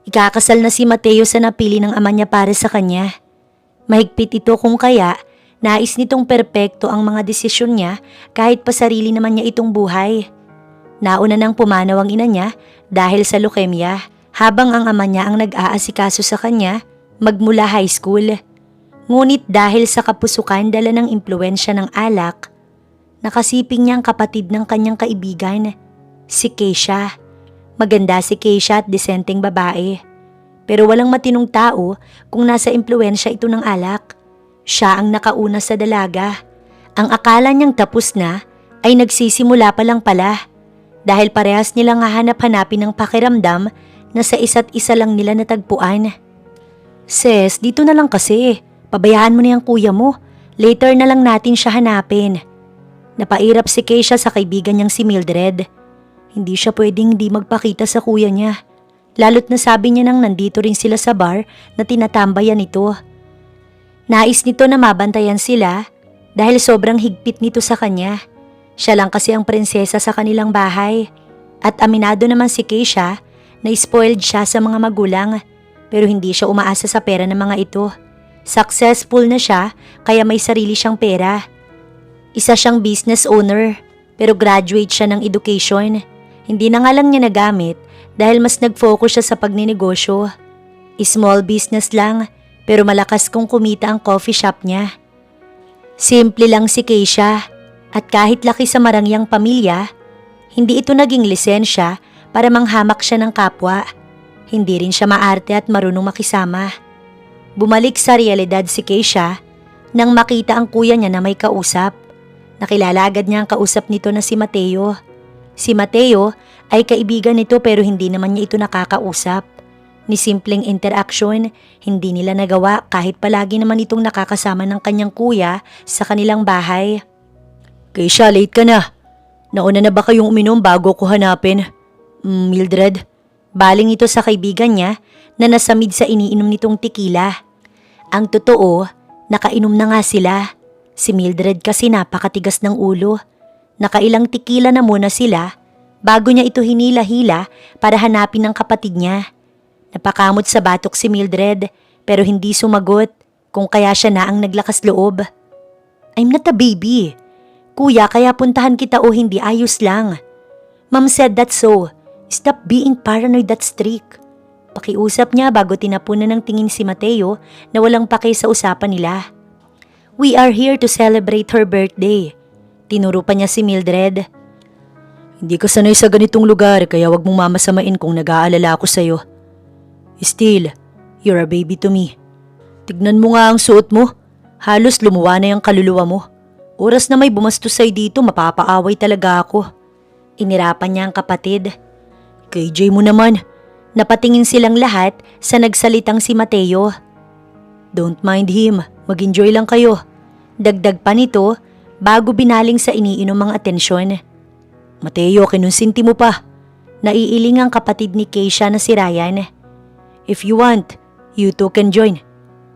Ikakasal na si Mateo sa napili ng ama niya para sa kanya. Mahigpit ito kung kaya nais nitong perpekto ang mga desisyon niya kahit pa sarili naman niya itong buhay. Nauna nang pumanaw ang ina niya dahil sa leukemia habang ang ama niya ang nag-aasikaso sa kanya magmula high school. Ngunit dahil sa kapusukan dala ng impluensya ng alak, nakasiping niya ang kapatid ng kanyang kaibigan, si Keisha. Maganda si Keisha at disenteng babae. Pero walang matinong tao kung nasa impluensya ito ng alak. Siya ang nakauna sa dalaga. Ang akala niyang tapos na ay nagsisimula pa lang pala. Dahil parehas nilang hahanap-hanapin ng pakiramdam na sa isa't isa lang nila natagpuan. Ses, dito na lang kasi. Pabayaan mo na yung kuya mo. Later na lang natin siya hanapin. Napairap si Keisha sa kaibigan niyang si Mildred. Hindi siya pwedeng hindi magpakita sa kuya niya. Lalo't nasabi niya nang nandito rin sila sa bar na tinatambayan ito. Nais nito na mabantayan sila dahil sobrang higpit nito sa kanya. Siya lang kasi ang prinsesa sa kanilang bahay. At aminado naman si Keisha na spoiled siya sa mga magulang pero hindi siya umaasa sa pera ng mga ito. Successful na siya kaya may sarili siyang pera. Isa siyang business owner pero graduate siya ng education. Hindi na nga lang niya nagamit dahil mas nag-focus siya sa pagninegosyo. Small business lang pero malakas kung kumita ang coffee shop niya. Simple lang si Keisha at kahit laki sa marangyang pamilya, hindi ito naging lisensya para manghamak siya ng kapwa. Hindi rin siya maarte at marunong makisama. Bumalik sa realidad si Keisha nang makita ang kuya niya na may kausap. Nakilala agad niya ang kausap nito na si Mateo. Si Mateo ay kaibigan nito pero hindi naman niya ito nakakausap. Ni simpleng interaction, hindi nila nagawa kahit palagi naman itong nakakasama ng kanyang kuya sa kanilang bahay. Keisha, late ka na. Nauna na ba kayong uminom bago ko hanapin? Mildred, baling ito sa kaibigan niya na nasamid sa iniinom nitong tequila. Ang totoo, nakainom na nga sila. Si Mildred kasi napakatigas ng ulo. Nakailang tequila na muna sila bago niya ito hinila-hila para hanapin ang kapatid niya. Napakamot sa batok si Mildred pero hindi sumagot kung kaya siya na ang naglakas loob. I'm not a baby. Kuya, kaya puntahan kita o hindi ayos lang. Mom said that so. Stop being paranoid at strict. Pakiusap niya bago tinapunan ng tingin si Mateo na walang pake sa usapan nila. We are here to celebrate her birthday. Tinuro pa niya si Mildred. Hindi ka sanay sa ganitong lugar kaya wag mong mamasamain kung nag-aalala ako sa'yo. Still, you're a baby to me. Tignan mo nga ang suot mo. Halos lumuwa na yung kaluluwa mo. Oras na may bumastos sa'yo dito, mapapaaway talaga ako. Inirapan niya ang kapatid. KJ mo naman. Napatingin silang lahat sa nagsalitang si Mateo. Don't mind him, mag-enjoy lang kayo. Dagdag pa nito bago binaling sa iniinom ang atensyon. Mateo, kinonsinti mo pa. Naiiling ang kapatid ni Keisha na si Ryan. If you want, you two can join.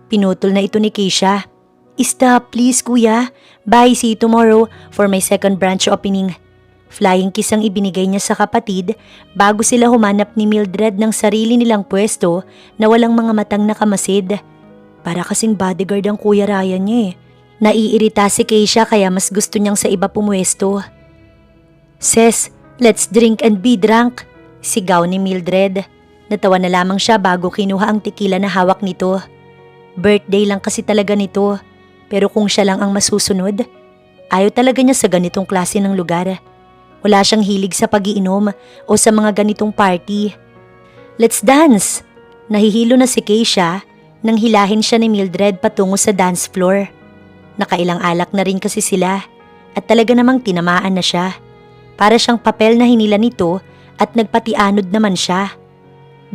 Pinutol na ito ni Keisha. Stop please kuya. Bye, see you tomorrow for my second branch opening. Flying kiss ang ibinigay niya sa kapatid bago sila humanap ni Mildred ng sarili nilang pwesto na walang mga matang nakamasid. Para kasing bodyguard ang kuya Ryan niya eh. Naiirita si Keisha kaya mas gusto niyang sa iba pumwesto. Ses, let's drink and be drunk, sigaw ni Mildred. Natawa na lamang siya bago kinuha ang tequila na hawak nito. Birthday lang kasi talaga nito, pero kung siya lang ang masusunod, ayaw talaga niya sa ganitong klase ng lugar. Wala siyang hilig sa pag-iinom o sa mga ganitong party. Let's dance! Nahihilo na si Keisha nang hilahin siya ni Mildred patungo sa dance floor. Nakailang alak na rin kasi sila at talaga namang tinamaan na siya. Para siyang papel na hinila nito at nagpatianod naman siya.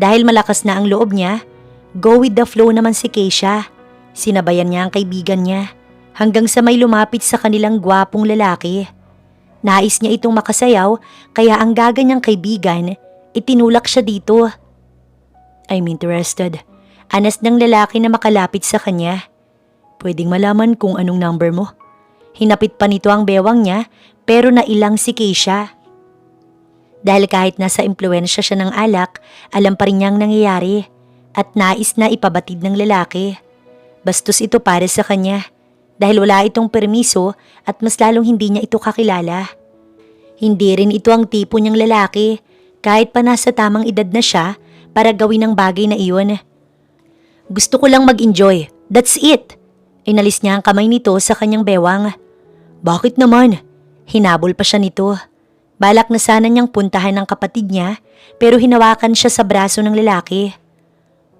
Dahil malakas na ang loob niya, go with the flow naman si Keisha. Sinabayan niya ang kaibigan niya hanggang sa may lumapit sa kanilang gwapong lalaki. Nais niya itong makasayaw kaya ang gaganyang kaibigan, itinulak siya dito. I'm interested. Anas ng lalaki na makalapit sa kanya. Pwedeng malaman kung anong number mo. Hinapit pa nito ang bewang niya pero nailang si Keisha. Dahil kahit nasa impluwensya siya ng alak, alam pa rin niyang nangyayari at nais na ipabatid ng lalaki. Bastos ito para sa kanya dahil wala itong permiso at mas lalong hindi niya ito kakilala. Hindi rin ito ang tipo niyang lalaki kahit pa nasa tamang edad na siya para gawin ang bagay na iyon. Gusto ko lang mag-enjoy, that's it. Inalis niya ang kamay nito sa kanyang bewang. Bakit naman? Hinabol pa siya nito. Balak na sana niyang puntahan ng kapatid niya pero hinawakan siya sa braso ng lalaki.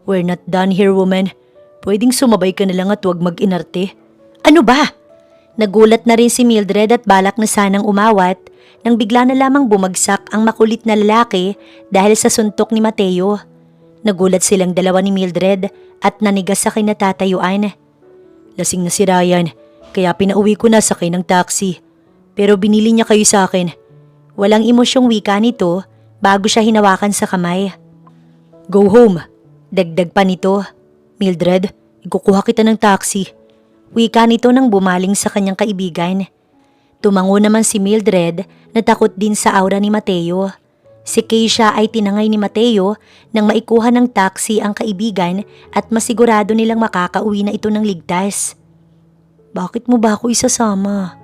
We're not done here, woman. Pwedeng sumabay ka na lang at huwag mag-inarte. Ano ba? Nagulat na rin si Mildred at balak na sanang umawat nang bigla na lamang bumagsak ang makulit na lalaki dahil sa suntok ni Mateo. Nagulat silang dalawa ni Mildred at nanigas sa kinatatayuan. Lasing na si Ryan, kaya pinauwi ko na sakay ng taxi. Pero binili niya kayo sa akin. Walang emosyong wika nito bago siya hinawakan sa kamay. Go home, dagdag pa nito. Mildred, ikukuha kita ng taxi. Wika nito nang bumaling sa kanyang kaibigan. Tumango naman si Mildred na takot din sa aura ni Mateo. Si Keisha ay tinangay ni Mateo nang maikuha ng taxi ang kaibigan at masigurado nilang makakauwi na ito ng ligtas. Bakit mo ba ako isasama?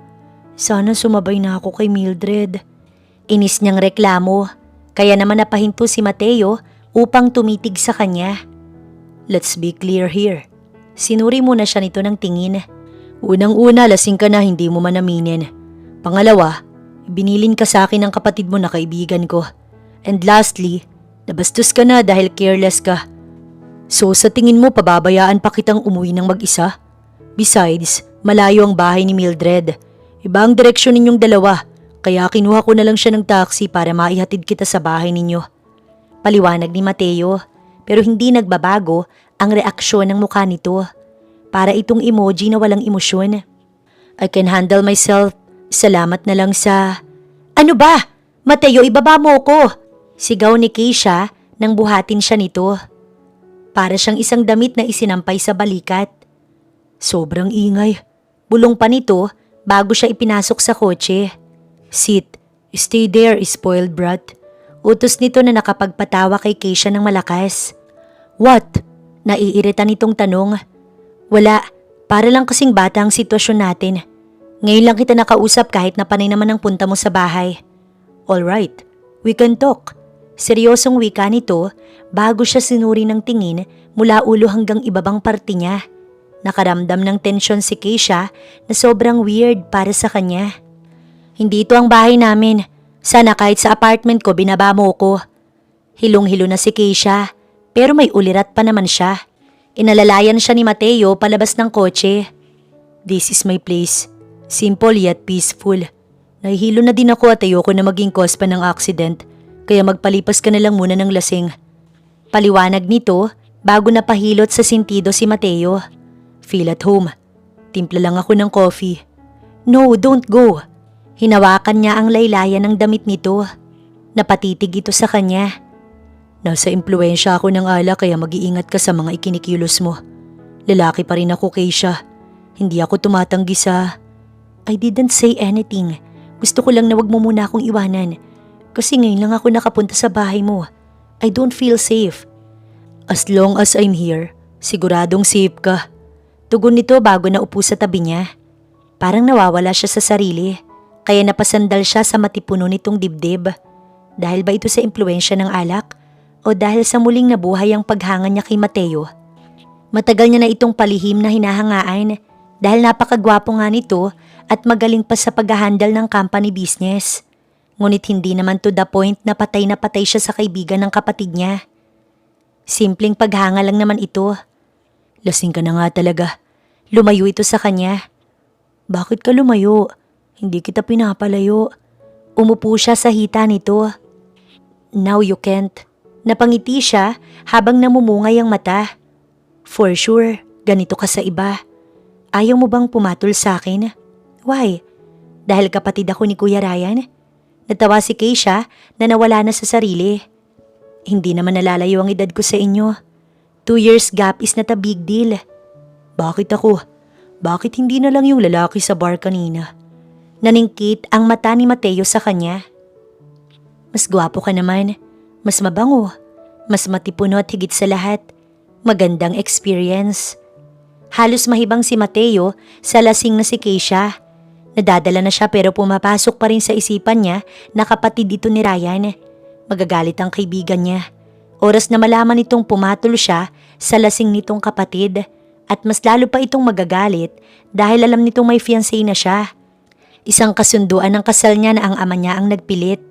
Sana sumabay na ako kay Mildred. Inis niyang reklamo, kaya naman napahinto si Mateo upang tumitig sa kanya. Let's be clear here. Sinuri muna siya nito ng tingin. Unang-una, lasing ka na hindi mo man aminin. Pangalawa, binilin ka sa akin ng kapatid mo na kaibigan ko. And lastly, nabastos ka na dahil careless ka. So sa tingin mo pababayaan pa kitang umuwi ng mag-isa? Besides, malayo ang bahay ni Mildred. Iba ang direksyon ninyong dalawa. Kaya kinuha ko na lang siya ng taxi para maihatid kita sa bahay ninyo. Paliwanag ni Mateo, pero hindi nagbabago ang reaksyon ng mukha nito. Para itong emoji na walang emosyon. I can handle myself. Salamat na lang sa... Ano ba? Mateo, ibaba mo ko! Sigaw ni Keisha nang buhatin siya nito. Para siyang isang damit na isinampay sa balikat. Sobrang ingay. Bulong pa nito bago siya ipinasok sa kotse. Sit, stay there, spoiled brat. Utos nito na nakapagpatawa kay Keisha ng malakas. What? Naiirita nitong tanong. Wala, para lang kasing bata ang sitwasyon natin. Ngayon lang kita nakausap kahit na panay naman ang punta mo sa bahay. Alright, we can talk. Seryosong wika nito bago siya sinuri ng tingin mula ulo hanggang ibabang parte niya. Nakaramdam ng tensyon si Keisha na sobrang weird para sa kanya. Hindi ito ang bahay namin. Sana kahit sa apartment ko binaba mo ko. Hilong-hilo na si Keisha pero may ulirat pa naman siya. Inalalayan siya ni Mateo palabas ng kotse. This is my place. Simple yet peaceful. Nahihilo na din ako at ayoko na maging cause pa ng accident. Kaya magpalipas ka na lang muna ng lasing. Paliwanag nito bago napahilot sa sentido si Mateo. Feel at home. Timpla lang ako ng coffee. No, don't go. Hinawakan niya ang laylayan ng damit nito. Napatitig ito sa kanya. Nasa impluwensya ako ng alak kaya mag-iingat ka sa mga ikinikilos mo. Lalaki pa rin ako, Keisha. Hindi ako tumatanggi sa... I didn't say anything. Gusto ko lang na wag mo muna akong iwanan. Kasi ngayon lang ako nakapunta sa bahay mo. I don't feel safe. As long as I'm here, siguradong safe ka. Tugon nito bago naupo sa tabi niya. Parang nawawala siya sa sarili. Kaya napasandal siya sa matipuno nitong dibdib. Dahil ba ito sa impluwensya ng alak? O dahil sa muling nabuhay ang paghanga niya kay Mateo? Matagal niya na itong palihim na hinahangaan dahil napakagwapo nga nito at magaling pa sa pag-handle ng company business. Ngunit hindi naman to the point na patay siya sa kaibigan ng kapatid niya. Simpleng paghanga lang naman ito. Lasing ka na nga talaga. Lumayo ito sa kanya. Bakit ka lumayo? Hindi kita pinapalayo. Umupo siya sa hita nito. Now you can't. Napangiti siya habang namumungay ang mata. For sure, ganito ka sa iba. Ayaw mo bang pumatol sa akin? Why? Dahil kapatid ako ni Kuya Ryan? Natawa si Keisha na nawala na sa sarili. Hindi naman nalalayo ang edad ko sa inyo. 2 years gap is not a big deal. Bakit ako? Bakit hindi na lang yung lalaki sa bar kanina? Naningkit ang mata ni Mateo sa kanya. Mas gwapo ka naman, mas mabango, mas matipuno at higit sa lahat, magandang experience. Halos mahibang si Mateo sa lasing na si Keisha. Nadadala na siya pero pumapasok pa rin sa isipan niya na kapatid ito ni Ryan. Magagalit ang kaibigan niya. Oras na malaman nitong pumatol siya sa lasing nitong kapatid at mas lalo pa itong magagalit dahil alam nitong may fiancé na siya. Isang kasunduan ng kasal niya na ang ama niya ang nagpilit.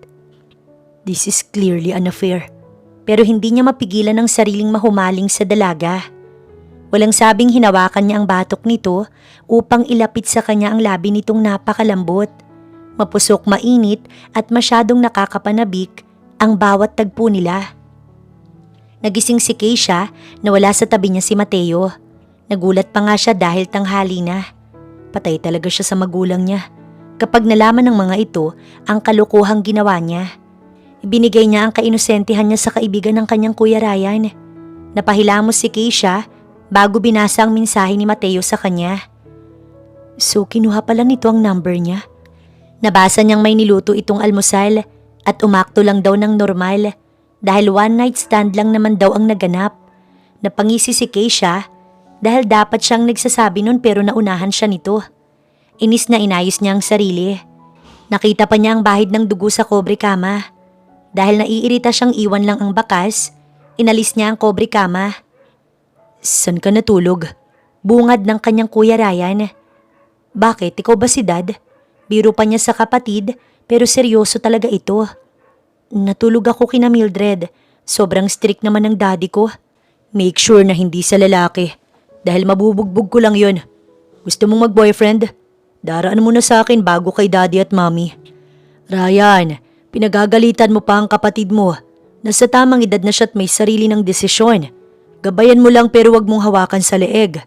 This is clearly an affair. Pero hindi niya mapigilan ang sariling mahumaling sa dalaga. Walang sabing hinawakan niya ang batok nito upang ilapit sa kanya ang labi nitong napakalambot. Mapusok, mainit at masyadong nakakapanabik ang bawat tagpo nila. Nagising si Keisha na wala sa tabi niya si Mateo. Nagulat pa nga siya dahil tanghali na. Patay talaga siya sa magulang niya kapag nalaman ng mga ito ang kalukuhang ginawa niya. Ibinigay niya ang kainosentihan niya sa kaibigan ng kanyang Kuya Ryan. Napahilamos si Keisha bago binasa ang mensahe ni Mateo sa kanya. So kinuha pala nito ang number niya. Nabasa niyang may niluto itong almusal at umakto lang daw ng normal dahil one night stand lang naman daw ang naganap. Napangisi si Keisha dahil dapat siyang nagsasabi nun pero naunahan siya nito. Inis na inayos niya ang sarili. Nakita pa niya ang bahid ng dugo sa kobre kama. Dahil naiirita siyang iwan lang ang bakas, inalis niya ang kobre kama. San ka natulog? Bungad ng kanyang Kuya Ryan. Bakit? Ikaw ba si Dad? Biro pa niya sa kapatid pero seryoso talaga ito. Natulog ako kina Mildred. Sobrang strict naman ng daddy ko. Make sure na hindi sa lalaki. Dahil mabubugbog ko lang yon. Gusto mong mag-boyfriend? Daraan mo na sa akin bago kay daddy at mommy. Ryan, pinagagalitan mo pa ang kapatid mo. Nasa tamang edad na siya at may sarili ng desisyon. Gabayan mo lang pero wag mong hawakan sa leeg.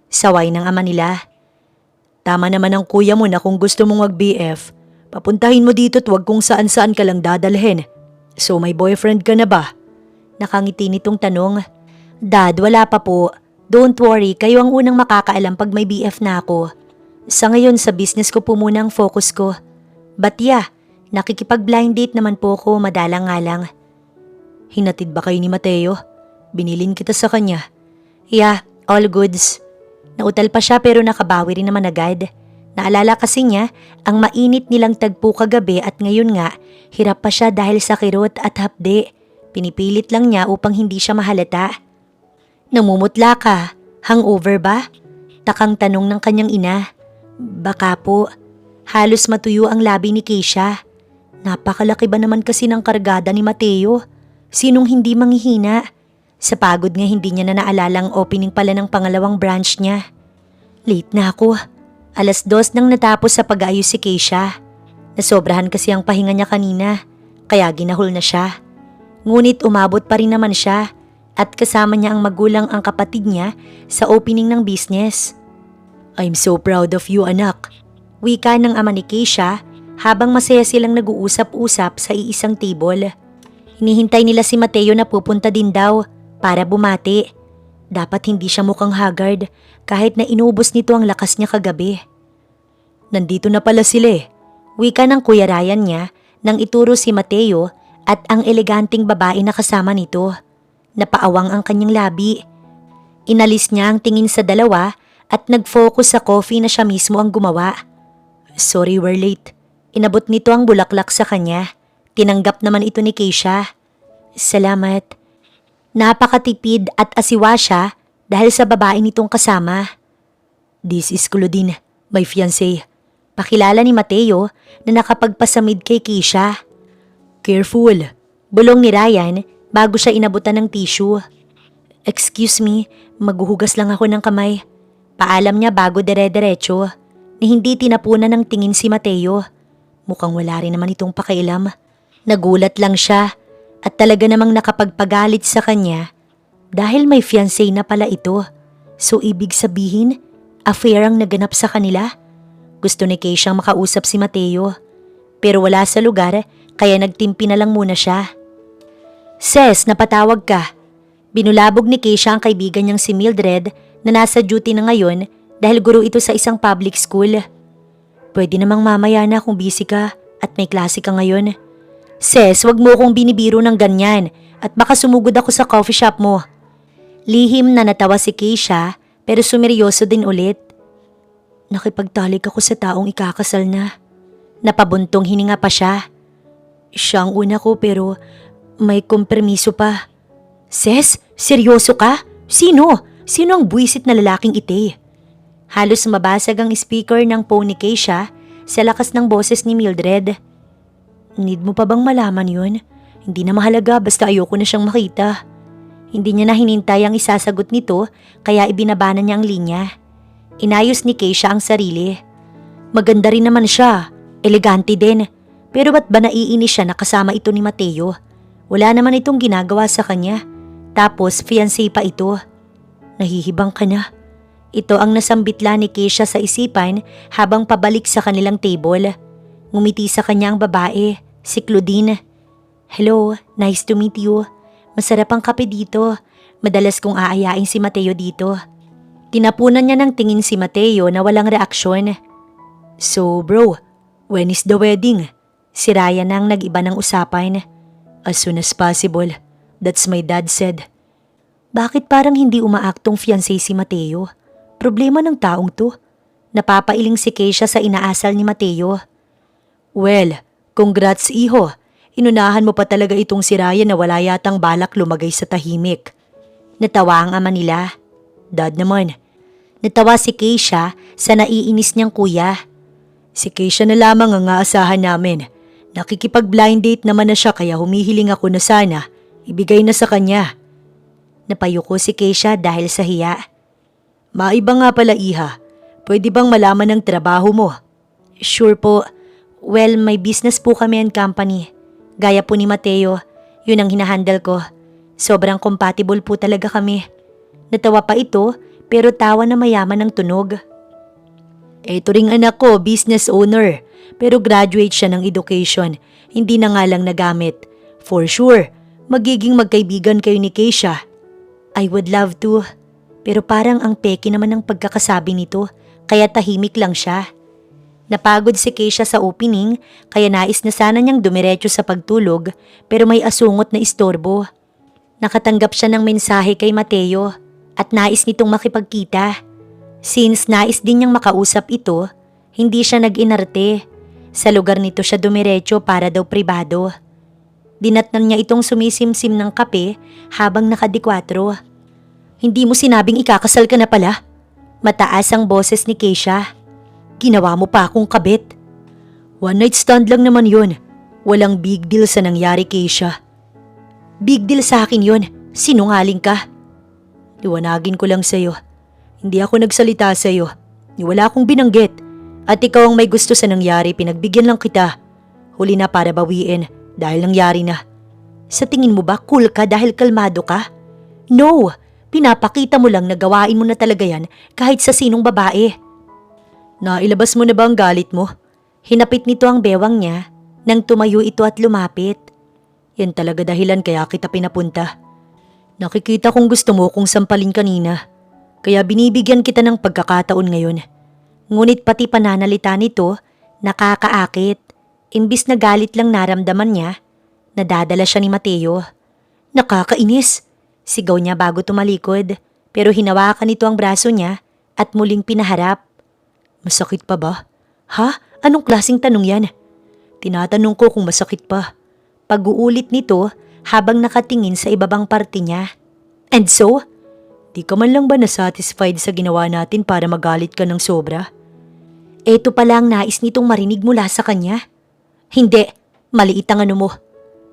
Saway ng ama nila. Tama naman ang kuya mo na kung gusto mong mag-BF, papuntahin mo dito at wag kung saan-saan ka lang dadalhin. So may boyfriend ka na ba? Nakangiti nitong tanong. Dad, wala pa po. Don't worry, kayo ang unang makakaalam pag may BF na ako. Sa ngayon sa business ko po muna ang focus ko. But yeah, nakikipag-blind date naman po ako, madalang nga lang. Hinatid ba kayo ni Mateo? Binilin kita sa kanya. Yeah, all goods. Nautal pa siya pero nakabawi rin naman agad. Naalala kasi niya ang mainit nilang tagpo kagabi at ngayon nga, hirap pa siya dahil sa kirot at hapde. Pinipilit lang niya upang hindi siya mahalata. Namumutla ka? Hangover ba? Takang tanong ng kanyang ina. Baka po. Halos matuyo ang labi ni Keisha. Napakalaki ba naman kasi ng kargada ni Mateo? Sinong hindi manghihina? Sa pagod nga hindi niya na naalala ang opening pala ng pangalawang branch niya. Late na ako. 2:00 nang natapos sa pag-aayos si Keisha. Nasobrahan kasi ang pahinga niya kanina, kaya ginahol na siya. Ngunit umabot pa rin naman siya at kasama niya ang magulang ang kapatid niya sa opening ng business. I'm so proud of you, anak. Wika ng ama ni Keisha habang masaya silang nag-uusap-usap sa iisang table. Hinihintay nila si Mateo na pupunta din daw para bumati. Dapat hindi siya mukhang haggard kahit na inubos nito ang lakas niya kagabi. Nandito na pala sila eh. Wika ng Kuya Ryan niya nang ituro si Mateo at ang eleganting babae na kasama nito. Napaawang ang kanyang labi. Inalis niya ang tingin sa dalawa at nag-focus sa coffee na siya mismo ang gumawa. Sorry we're late. Inabot nito ang bulaklak sa kanya. Tinanggap naman ito ni Keisha. Salamat. Napakatipid at asiwa siya dahil sa babae nitong kasama. This is Claudine, my fiancé. Pakilala ni Mateo na nakapagpasamid kay Keisha. Careful, bulong ni Ryan bago siya inabutan ng tissue. Excuse me, maghuhugas lang ako ng kamay. Paalam niya bago dire-diretso na hindi tinapunan ng tingin si Mateo. Mukhang wala rin naman itong pakialam. Nagulat lang siya at talaga namang nakapagpagalit sa kanya dahil may fiancé na pala ito. So ibig sabihin, affair ang naganap sa kanila. Gusto ni Keisha siyang makausap si Mateo pero wala sa lugar kaya nagtimpi na lang muna siya. Ses, napatawag ka. Binulabog ni Keisha ang kaibigan niyang si Mildred na nasa duty na ngayon dahil guro ito sa isang public school. Pwede namang mamaya na kung busy ka at may klase ka ngayon. Ses, wag mo akong binibiro ng ganyan at baka sumugod ako sa coffee shop mo. Lihim na natawa si Keisha pero sumeryoso din ulit. Nakipagtalik ako sa taong ikakasal na. Napabuntong hininga pa siya. Siya ang una ko pero may kompromiso pa. Ses, seryoso ka? Sino? Sino ang buwisit na lalaking ite? Halos mabasag ang speaker ng phone ni Keisha sa lakas ng boses ni Mildred. Need mo pa bang malaman yun? Hindi na mahalaga basta ayoko na siyang makita. Hindi niya na hinintay ang isasagot nito kaya ibinabana niya ang linya. Inayos ni Keisha ang sarili. Maganda rin naman siya, elegante din. Pero ba't ba naiinis siya na kasama ito ni Mateo? Wala naman itong ginagawa sa kanya. Tapos fiancé pa ito. Nahihibang ka na. Ito ang nasambitla ni Keisha sa isipan habang pabalik sa kanilang table. Ngumiti sa kanya ang babae, si Claudine. Hello, nice to meet you. Masarap ang kape dito. Madalas kong aayain si Mateo dito. Tinapunan niya ng tingin si Mateo na walang reaksyon. So bro, when is the wedding? Si Ryan ang nag-iba ng usapan. As soon as possible. That's my dad said. Bakit parang hindi umaaktong fiancé si Mateo? Problema ng taong to. Napapailing si Keisha sa inaasal ni Mateo. Well, congrats iho. Inunahan mo pa talaga itong si Ryan na wala yatang balak lumagay sa tahimik. Natawa ang ama nila. Dad naman. Natawa si Keisha sa naiinis niyang kuya. Si Keisha na lamang ang aasahan namin. Nakikipag-blind date naman na siya kaya humihiling ako na sana ibigay na sa kanya. Napayuko si Keisha dahil sa hiya. Maiba nga pala iha. Pwede bang malaman ang trabaho mo? Sure po. Well, may business po kami and company. Gaya po ni Mateo, yun ang hinahandle ko. Sobrang compatible po talaga kami. Natawa pa ito pero tawa na mayaman ng tunog. Eto ring anak ko, business owner. Pero graduate siya ng education, hindi na nga lang nagamit. For sure, magiging magkaibigan kayo ni Keisha. I would love to. Pero parang ang peki naman ng pagkakasabi nito, kaya tahimik lang siya. Napagod si Keisha sa opening kaya nais na sana niyang dumiretso sa pagtulog pero may asungot na istorbo. Nakatanggap siya ng mensahe kay Mateo at nais nitong makipagkita. Since nais din niyang makausap ito, hindi siya nag-inarte. Sa lugar nito siya dumiretso para daw pribado. Dinatnan niya itong sumisimsim ng kape habang nakadikwatro. Hindi mo sinabing ikakasal ka na pala? Mataas ang boses ni Keisha. Ginawa mo pa akong kabit. One night stand lang naman yun. Walang big deal sa nangyari, Keisha. Big deal sa akin yun. Sinungaling ka. Liwanagin ko lang sa'yo. Hindi ako nagsalita sa'yo. Wala akong binanggit. At ikaw ang may gusto sa nangyari, pinagbigyan lang kita. Huli na para bawiin dahil nangyari na. Sa tingin mo ba cool ka dahil kalmado ka? No! Pinapakita mo lang na gawain mo na talaga yan kahit sa sinong babae. Nailabas mo na ba ang galit mo? Hinapit nito ang bewang niya nang tumayo ito at lumapit. Yan talaga dahilan kaya kita pinapunta. Nakikita kong gusto mo kung sampalin kanina. Kaya binibigyan kita ng pagkakataon ngayon. Ngunit pati pananalita nito, nakakaakit. Imbis na galit lang naramdaman niya, nadadala siya ni Mateo. Nakakainis! Sigaw niya bago tumalikod, pero hinawakan nito ang braso niya at muling pinaharap. Masakit pa ba? Ha? Anong klaseng tanong yan? Tinatanong ko kung masakit pa. Pag-uulit nito habang nakatingin sa ibabang parte niya. And so? Di ka man lang ba nasatisfied sa ginawa natin para magalit ka ng sobra? Eto pala ang nais nitong marinig mula sa kanya. Hindi, maliit ang ano mo.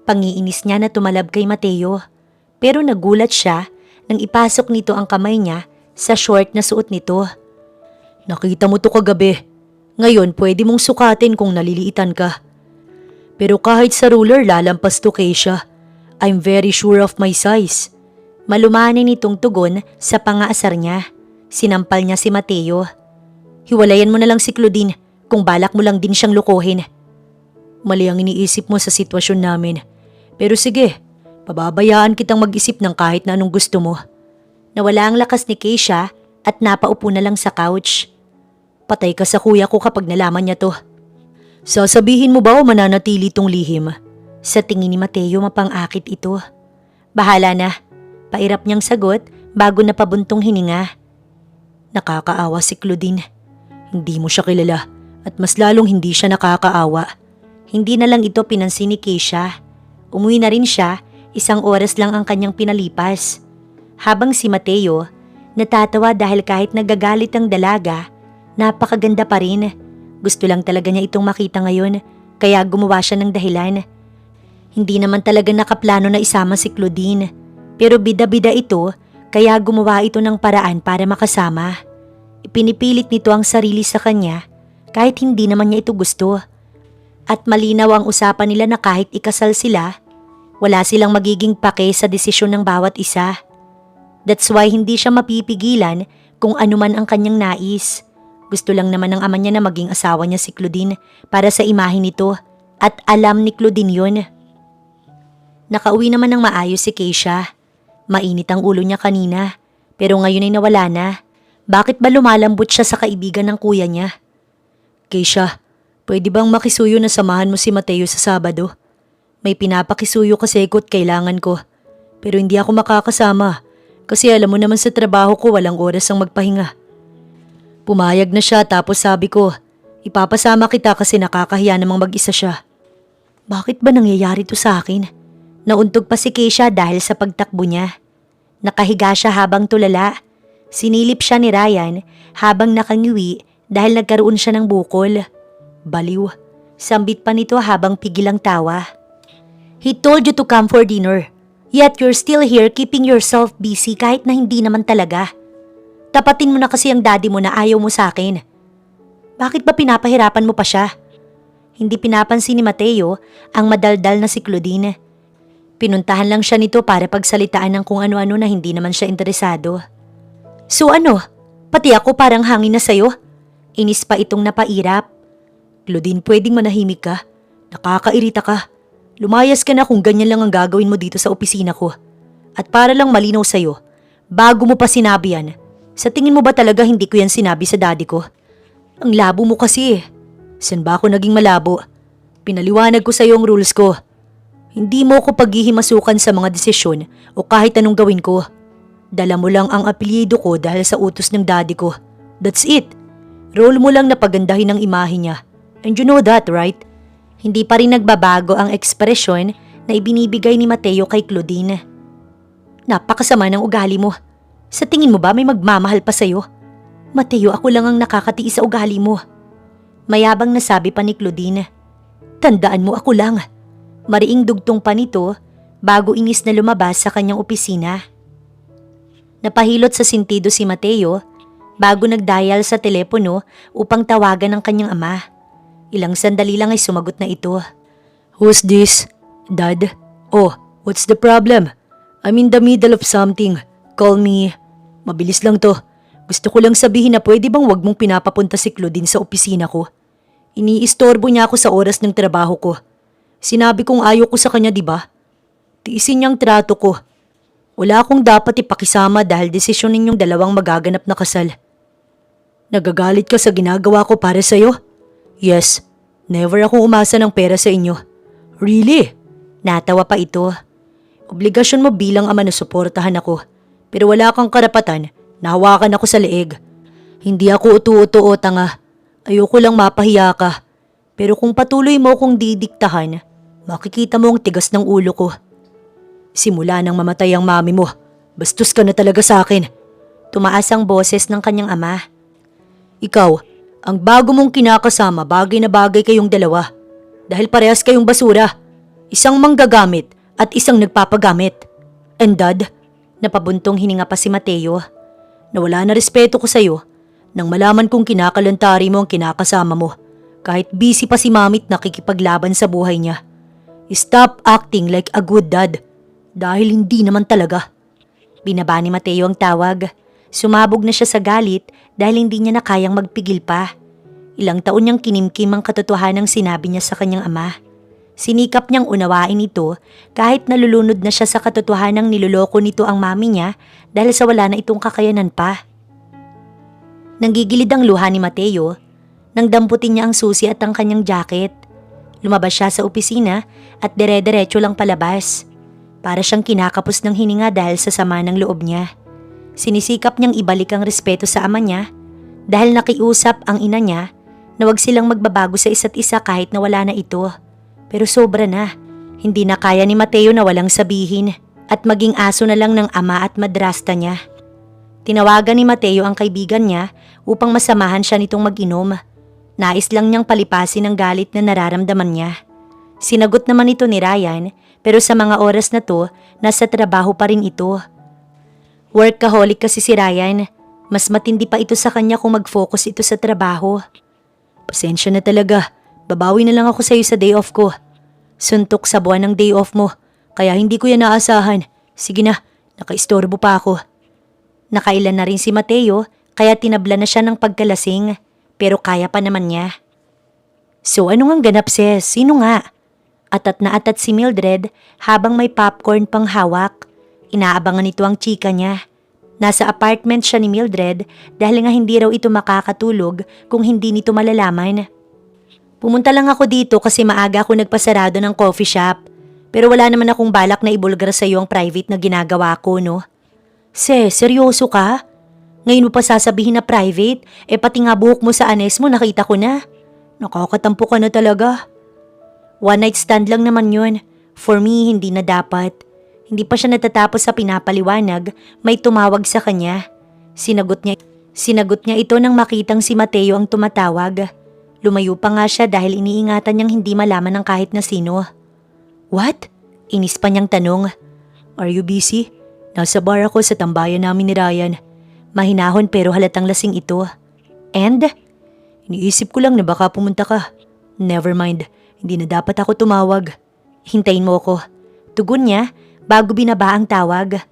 Pangiinis niya na tumalab kay Mateo. Pero nagulat siya nang ipasok nito ang kamay niya sa short na suot nito. Nakita mo to kagabi. Ngayon pwede mong sukatin kung naliliitan ka. Pero kahit sa ruler lalampas to, Keisha. I'm very sure of my size. Malumanay nitong tugon sa pangaasar niya. Sinampal niya si Mateo. Hiwalayan mo na lang si Claudine kung balak mo lang din siyang lukuhin. Mali ang iniisip mo sa sitwasyon namin. Pero sige, pababayaan kitang mag-isip ng kahit na anong gusto mo. Nawala ang lakas ni Keisha at napaupo na lang sa couch. Patay ka sa kuya ko kapag nalaman niya to. Sasabihin mo ba o mananatili tong lihim? Sa tingin ni Mateo mapang-akit ito. Bahala na. Pairap niyang sagot bago napabuntong hininga. Nakakaawa si Claudine. Hindi mo siya kilala at mas lalong hindi siya nakakaawa. Hindi na lang ito pinansin ni Keisha. Umuwi na rin siya, 1 oras lang ang kanyang pinalipas. Habang si Mateo, natatawa dahil kahit nagagalit ang dalaga, napakaganda pa rin. Gusto lang talaga niya itong makita ngayon, kaya gumawa siya ng dahilan. Hindi naman talaga nakaplano na isama si Claudine, pero bida-bida ito, kaya gumawa ito ng paraan para makasama. Ipinipilit nito ang sarili sa kanya kahit hindi naman niya ito gusto. At malinaw ang usapan nila na kahit ikasal sila, wala silang magiging pake sa desisyon ng bawat isa. That's why hindi siya mapipigilan kung ano man ang kanyang nais. Gusto lang naman ng ama niya na maging asawa niya si Claudine para sa imahe nito at alam ni Claudine yun. Nakauwi naman ng maayos si Keisha. Mainit ang ulo niya kanina, pero ngayon ay nawala na. Bakit ba lumalambot siya sa kaibigan ng kuya niya? Keisha, pwede bang makisuyo na samahan mo si Mateo sa Sabado? May pinapakisuyo kasi ko't kailangan ko. Pero hindi ako makakasama kasi alam mo naman sa trabaho ko walang oras ang magpahinga. Pumayag na siya tapos sabi ko, ipapasama kita kasi nakakahiya namang mag-isa siya. Bakit ba nangyayari to sa akin? Nauntog pa si Keisha dahil sa pagtakbo niya. Nakahiga siya habang tulala. Sinilip siya ni Ryan habang nakangiwi dahil nagkaroon siya ng bukol. Baliw. Sambit pa nito habang pigil ang tawa. He told you to come for dinner. Yet you're still here keeping yourself busy kahit na hindi naman talaga. Tapatin mo na kasi ang daddy mo na ayaw mo sa akin. Bakit ba pinapahirapan mo pa siya? Hindi pinapansin ni Mateo ang madaldal na si Claudine. Pinuntahan lang siya nito para pagsalitaan ng kung ano-ano na hindi naman siya interesado. So ano? Pati ako parang hangin na sayo? Inis pa itong napairap. Claudine, pwedeng manahimik ka. Nakakairita ka. Lumayas ka na kung ganyan lang ang gagawin mo dito sa opisina ko. At para lang malinaw sa'yo, bago mo pa sinabi yan, sa tingin mo ba talaga hindi ko yan sinabi sa daddy ko? Ang labo mo kasi eh. Saan ba ako naging malabo? Pinaliwanag ko sa'yo ang rules ko. Hindi mo ko paghihimasukan sa mga desisyon o kahit anong gawin ko. Dala mo lang ang apelyido ko dahil sa utos ng daddy ko. That's it. Role mo lang na pagandahin ang imahe niya. And you know that, right? Hindi pa rin nagbabago ang ekspresyon na ibinibigay ni Mateo kay Claudine. Napakasama ng ugali mo. Sa tingin mo ba may magmamahal pa sa'yo? Mateo, ako lang ang nakakatiis sa ugali mo. Mayabang nasabi pa ni Claudine. Tandaan mo, ako lang. Mariing dugtong pa nito bago inis na lumabas sa kanyang opisina. Napahilot sa sintido si Mateo bago nagdial sa telepono upang tawagan ang kanyang ama. Ilang sandali lang ay sumagot na ito. Who's this? Dad? Oh, what's the problem? I'm in the middle of something. Call me. Mabilis lang to. Gusto ko lang sabihin na pwede bang wag mong pinapapunta si Claudine sa opisina ko? Iniistorbo niya ako sa oras ng trabaho ko. Sinabi kong ayaw ko sa kanya, di ba? Tiisin niyang trato ko. Wala akong dapat ipakisama dahil desisyon ninyong dalawang magaganap na kasal. Nagagalit ka sa ginagawa ko para sa'yo? Yes, never akong umasa ng pera sa inyo. Really? Natawa pa ito. Obligasyon mo bilang ama na suportahan ako. Pero wala kang karapatan na hawakan ako sa leeg. Hindi ako utu-utu o tanga. Ayoko lang mapahiya ka. Pero kung patuloy mo kong didiktahan, makikita mo ang tigas ng ulo ko. Simula nang mamatay ang mami mo, bastos ka na talaga sa akin. Tumaas ang boses ng kanyang ama. Ikaw, ang bago mong kinakasama, bagay na bagay kayong dalawa. Dahil parehas kayong basura. Isang manggagamit at isang nagpapagamit. And Dad, napabuntong hininga pa si Mateo. Nawala na respeto ko sa'yo nang malaman kong kinakalantari mo ang kinakasama mo. Kahit busy pa si Mamit nakikipaglaban sa buhay niya. Stop acting like a good dad. Dahil hindi naman talaga. Binaba ni Mateo ang tawag. Sumabog na siya sa galit dahil hindi niya na kayang magpigil pa. Ilang taon niyang kinimkim ang katotohanang sinabi niya sa kanyang ama. Sinikap niyang unawain ito kahit nalulunod na siya sa katotohanang niloloko nito ang mami niya dahil sa wala na itong kakayanan pa. Nanggigilid ang luha ni Mateo nang damputin niya ang susi at ang kanyang jacket. Lumabas siya sa opisina at dire-diretso lang palabas. Para siyang kinakapos ng hininga dahil sa sama ng loob niya. Sinisikap niyang ibalik ang respeto sa ama niya dahil nakiusap ang ina niya na wag silang magbabago sa isa't isa kahit na wala na ito. Pero sobra na. Hindi na kaya ni Mateo na walang sabihin at maging aso na lang ng ama at madrasta niya. Tinawagan ni Mateo ang kaibigan niya upang masamahan siya nitong mag-inom. Nais lang niyang palipasin ang galit na nararamdaman niya. Sinagot naman ito ni Ryan pero sa mga oras na to, nasa trabaho pa rin ito. Workaholic kasi si Ryan. Mas matindi pa ito sa kanya kung mag-focus ito sa trabaho. Pasensya na talaga. Babawi na lang ako sa iyo sa day off ko. Suntok sa buwan ng day off mo. Kaya hindi ko yan naasahan. Sige na, nakaistorbo pa ako. Nakailan na rin si Mateo kaya tinabla na siya ng pagkalasing. Pero kaya pa naman niya. So ano ngang ganap sis? Sino nga? Atat na atat si Mildred habang may popcorn pang hawak. Inaabangan nito ang chika niya. Nasa apartment siya ni Mildred dahil nga hindi raw ito makakatulog kung hindi nito malalaman. Pumunta lang ako dito kasi maaga ako nagpasarado ng coffee shop. Pero wala naman akong balak na ibulgar sa iyo ang private na ginagawa ko, no? Seryoso ka? Ngayon mo pa sasabihin na private? Pati nga buhok mo sa anes mo nakita ko na. Nakakatampo ka na talaga. One night stand lang naman yun. For me, hindi na dapat. Hindi pa siya natatapos sa pinapaliwanag, may tumawag sa kanya. Sinagot niya ito nang makitang si Mateo ang tumatawag. Lumayo pa nga siya dahil iniingatan niyang hindi malaman ng kahit na sino. What? Inis pa niyang tanong. Are you busy? Nasa bar ako sa tambayan namin ni Ryan. Mahinahon pero halatang lasing ito. And? Iniisip ko lang na baka pumunta ka. Never mind. Hindi na dapat ako tumawag. Hintayin mo ko. Tugon niya bago binaba ang tawag.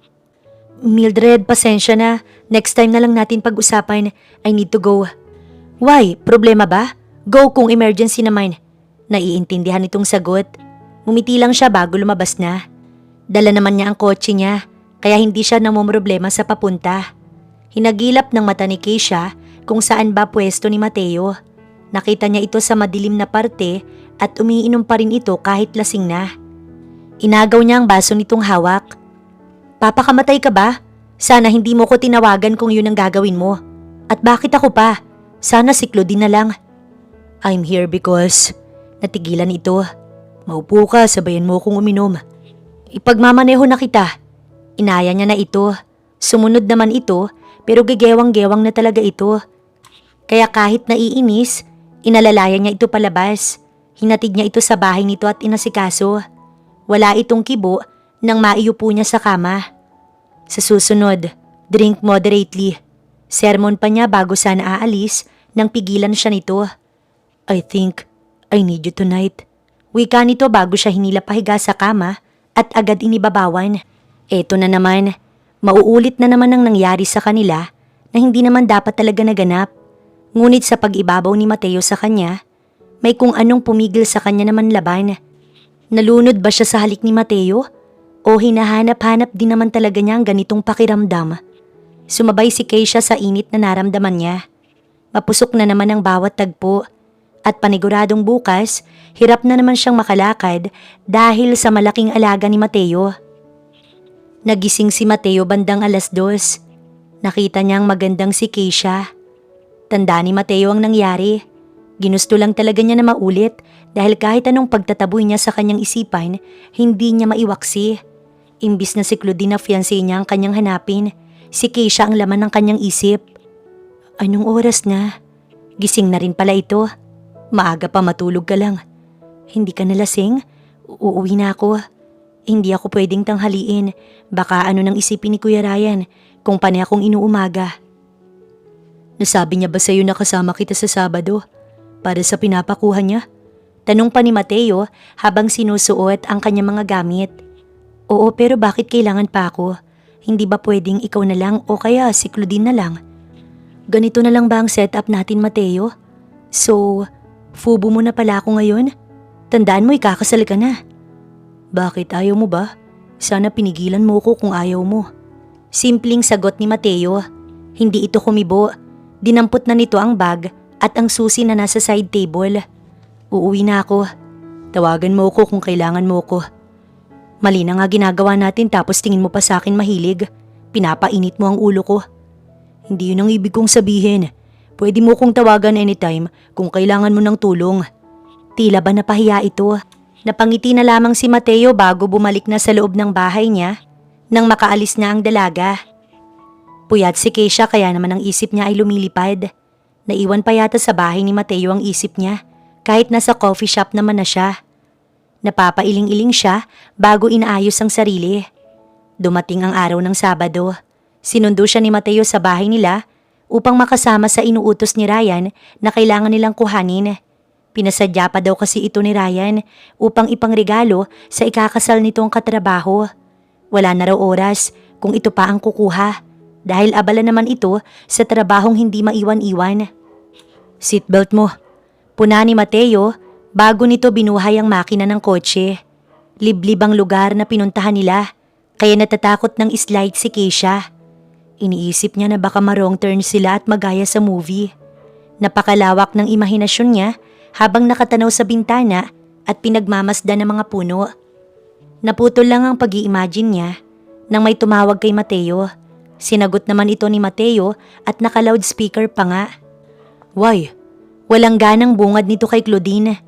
Mildred, pasensya na. Next time na lang natin pag-usapan. I need to go. Why? Problema ba? Go kung emergency naman. Naiintindihan itong sagot. Ngumiti lang siya bago lumabas na. Dala naman niya ang kotse niya, kaya hindi siya namumroblema sa papunta. Hinagilap ng mata ni Keisha kung saan ba pwesto ni Mateo. Nakita niya ito sa madilim na parte at umiinom pa rin ito kahit lasing na. Inagaw niya ang baso nitong hawak. Papakamatay ka ba? Sana hindi mo ko tinawagan kung yun ang gagawin mo. At bakit ako pa? Sana si Claudine na lang. I'm here because... Natigilan ito. Maupo ka, sabayan mo kong uminom. Ipagmamaneho na kita. Inaya niya na ito. Sumunod naman ito pero gegewang-gewang na talaga ito. Kaya kahit naiinis, inalalayan niya ito palabas. Hinatid niya ito sa bahay nito at inasikaso. Wala itong kibo nang maiupo niya sa kama. Sa susunod, drink moderately. Sermon pa niya bago sana aalis nang pigilan siya nito. I think I need you tonight. Wika nito bago siya hinilapahiga sa kama at agad inibabawan. Eto na naman, mauulit na naman ang nangyari sa kanila na hindi naman dapat talaga naganap. Ngunit sa pag-ibabaw ni Mateo sa kanya, may kung anong pumigil sa kanya naman laban. Nalunod ba siya sa halik ni Mateo? O hinahanap-hanap din naman talaga niya ang ganitong pakiramdam? Sumabay si Keisha sa init na naramdaman niya. Mapusok na naman ang bawat tagpo. At paniguradong bukas, hirap na naman siyang makalakad dahil sa malaking alaga ni Mateo. Nagising si Mateo bandang 2:00. Nakita niyang magandang si Keisha. Tanda ni Mateo ang nangyari. Ginusto lang talaga niya na maulit dahil kahit anong pagtataboy niya sa kanyang isipan, hindi niya maiwaksi. Imbis na si Claudine na fiancé niya ang kanyang hanapin, si Keisha ang laman ng kanyang isip. Anong oras na? Gising na rin pala ito. Maaga pa matulog ka lang. Hindi ka nalasing? Uuwi na ako. Hindi ako pwedeng tanghaliin. Baka ano nang isipin ni Kuya Ryan kung panay akong inuumaga. Nasabi niya ba sa'yo na kasama kita sa Sabado? Para sa pinapakuha niya? Tanong pa ni Mateo habang sinusuot ang kanyang mga gamit. Oo, pero bakit kailangan pa ako? Hindi ba pwedeng ikaw na lang o kaya si Claudine na lang? Ganito na lang ba ang setup natin, Mateo? So, fubo mo na pala ako ngayon? Tandaan mo, ikakasal ka na. Bakit ayaw mo ba? Sana pinigilan mo ko kung ayaw mo. Simpleng sagot ni Mateo. Hindi ito kumibo. Dinampot na nito ang bag at ang susi na nasa side table. Uuwi na ako. Tawagan mo ko kung kailangan mo ko. Mali na nga ginagawa natin tapos tingin mo pa sa akin mahilig. Pinapainit mo ang ulo ko. Hindi yun ang ibig kong sabihin. Pwede mo kong tawagan anytime kung kailangan mo ng tulong. Tila ba napahiya ito? Napangiti na lamang si Mateo bago bumalik na sa loob ng bahay niya nang makaalis na ang dalaga. Puyat si Keisha kaya naman ang isip niya ay lumilipad. Naiwan pa yata sa bahay ni Mateo ang isip niya kahit nasa coffee shop naman na siya. Napapailing-iling siya bago inaayos ang sarili. Dumating ang araw ng Sabado. Sinundo siya ni Mateo sa bahay nila upang makasama sa inuutos ni Ryan na kailangan nilang kuhanin. Pinasadya pa daw kasi ito ni Ryan upang ipangregalo sa ikakasal nitong katrabaho. Wala na raw oras kung ito pa ang kukuha dahil abala naman ito sa trabahong hindi maiwan-iwan. Seatbelt mo. Puna ni Mateo bago nito binuhay ang makina ng kotse. Liblib ang lugar na pinuntahan nila kaya natatakot ng slide si Keisha. Iniisip niya na baka ma-wrong turn sila at magaya sa movie. Napakalawak ng imahinasyon niya habang nakatanaw sa bintana at pinagmamasdan ng mga puno. Naputol lang ang pag-i-imagine niya nang may tumawag kay Mateo. Sinagot naman ito ni Mateo at naka-loudspeaker pa nga. Why? Walang ganang bungad nito kay Claudine.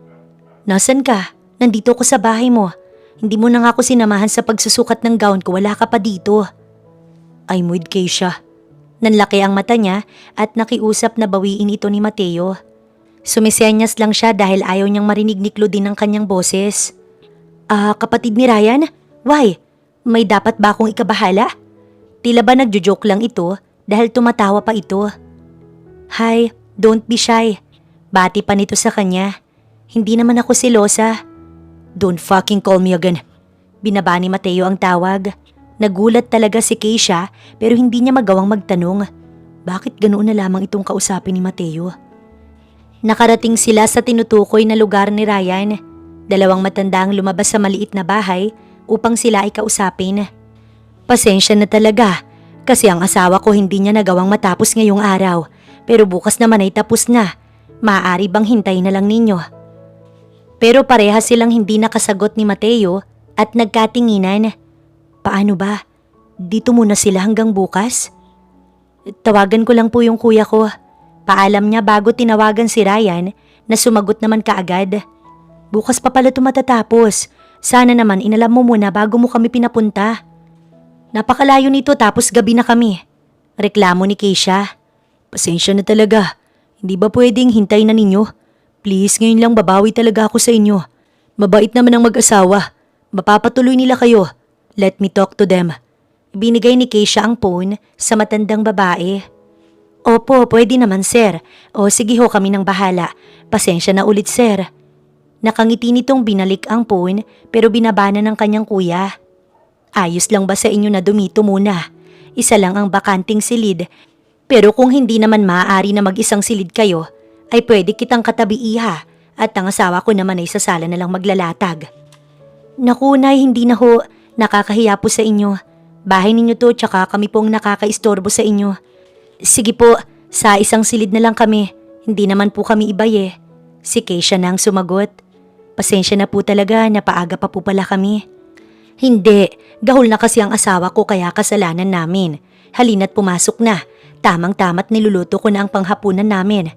Nasaan ka? Nandito ko sa bahay mo. Hindi mo na nga ako sinamahan sa pagsusukat ng gown ko, wala ka pa dito. I'm with Keisha. Nanlaki ang mata niya at nakiusap na bawiin ito ni Mateo. Sumisenyas lang siya dahil ayaw niyang marinig ni Claudine ang kanyang boses. Kapatid ni Ryan? Why? May dapat ba akong ikabahala? Tila ba nagjo-joke lang ito dahil tumatawa pa ito. Hi, don't be shy. Bati pa nito sa kanya. Hindi naman ako selosa. Don't fucking call me again. Binaba ni Mateo ang tawag. Nagulat talaga si Keisha pero hindi niya magawang magtanong. Bakit ganoon na lamang itong kausapin ni Mateo? Nakarating sila sa tinutukoy na lugar ni Ryan. Dalawang matanda ang lumabas sa maliit na bahay upang sila ay kausapin. Pasensya na talaga kasi ang asawa ko hindi niya nagawang matapos ngayong araw pero bukas naman ay tapos na. Maaari bang hintayin na lang ninyo? Pero parehas silang hindi nakasagot ni Mateo at nagkatinginan. Paano ba? Dito muna sila hanggang bukas? Tawagan ko lang po yung kuya ko. Paalam niya bago tinawagan si Ryan na sumagot naman kaagad. Bukas pa pala ito matatapos. Sana naman inalam mo muna bago mo kami pinapunta. Napakalayo nito tapos gabi na kami. Reklamo ni Keisha. Pasensya na talaga. Hindi ba pwedeng hintayin na ninyo? Please, ngayon lang babawi talaga ako sa inyo. Mabait naman ang mag-asawa. Mapapatuloy nila kayo. Let me talk to them. Binigay ni Keisha ang phone sa matandang babae. Opo, pwede naman sir. O sige ho, kami nang bahala. Pasensya na ulit sir. Nakangiti nitong binalik ang phone pero binabana ng kanyang kuya. Ayos lang ba sa inyo na dumito muna? Isa lang ang bakanting silid. Pero kung hindi naman maaari na mag-isang silid kayo, ay pwede kitang katabi iha at ang asawa ko naman ay sa sala na lang maglalatag. Naku nay, hindi na ho. Nakakahiya po sa inyo. Bahay ninyo to tsaka kami pong nakakaistorbo sa inyo. Sige po, sa isang silid na lang kami. Hindi naman po kami ibay eh. Si Keisha na ang sumagot. Pasensya na po talaga, napaaga pa po pala kami. Hindi, gahol na kasi ang asawa ko kaya kasalanan namin. Halina't pumasok na. Tamang-tamat niluluto ko na ang panghapunan namin.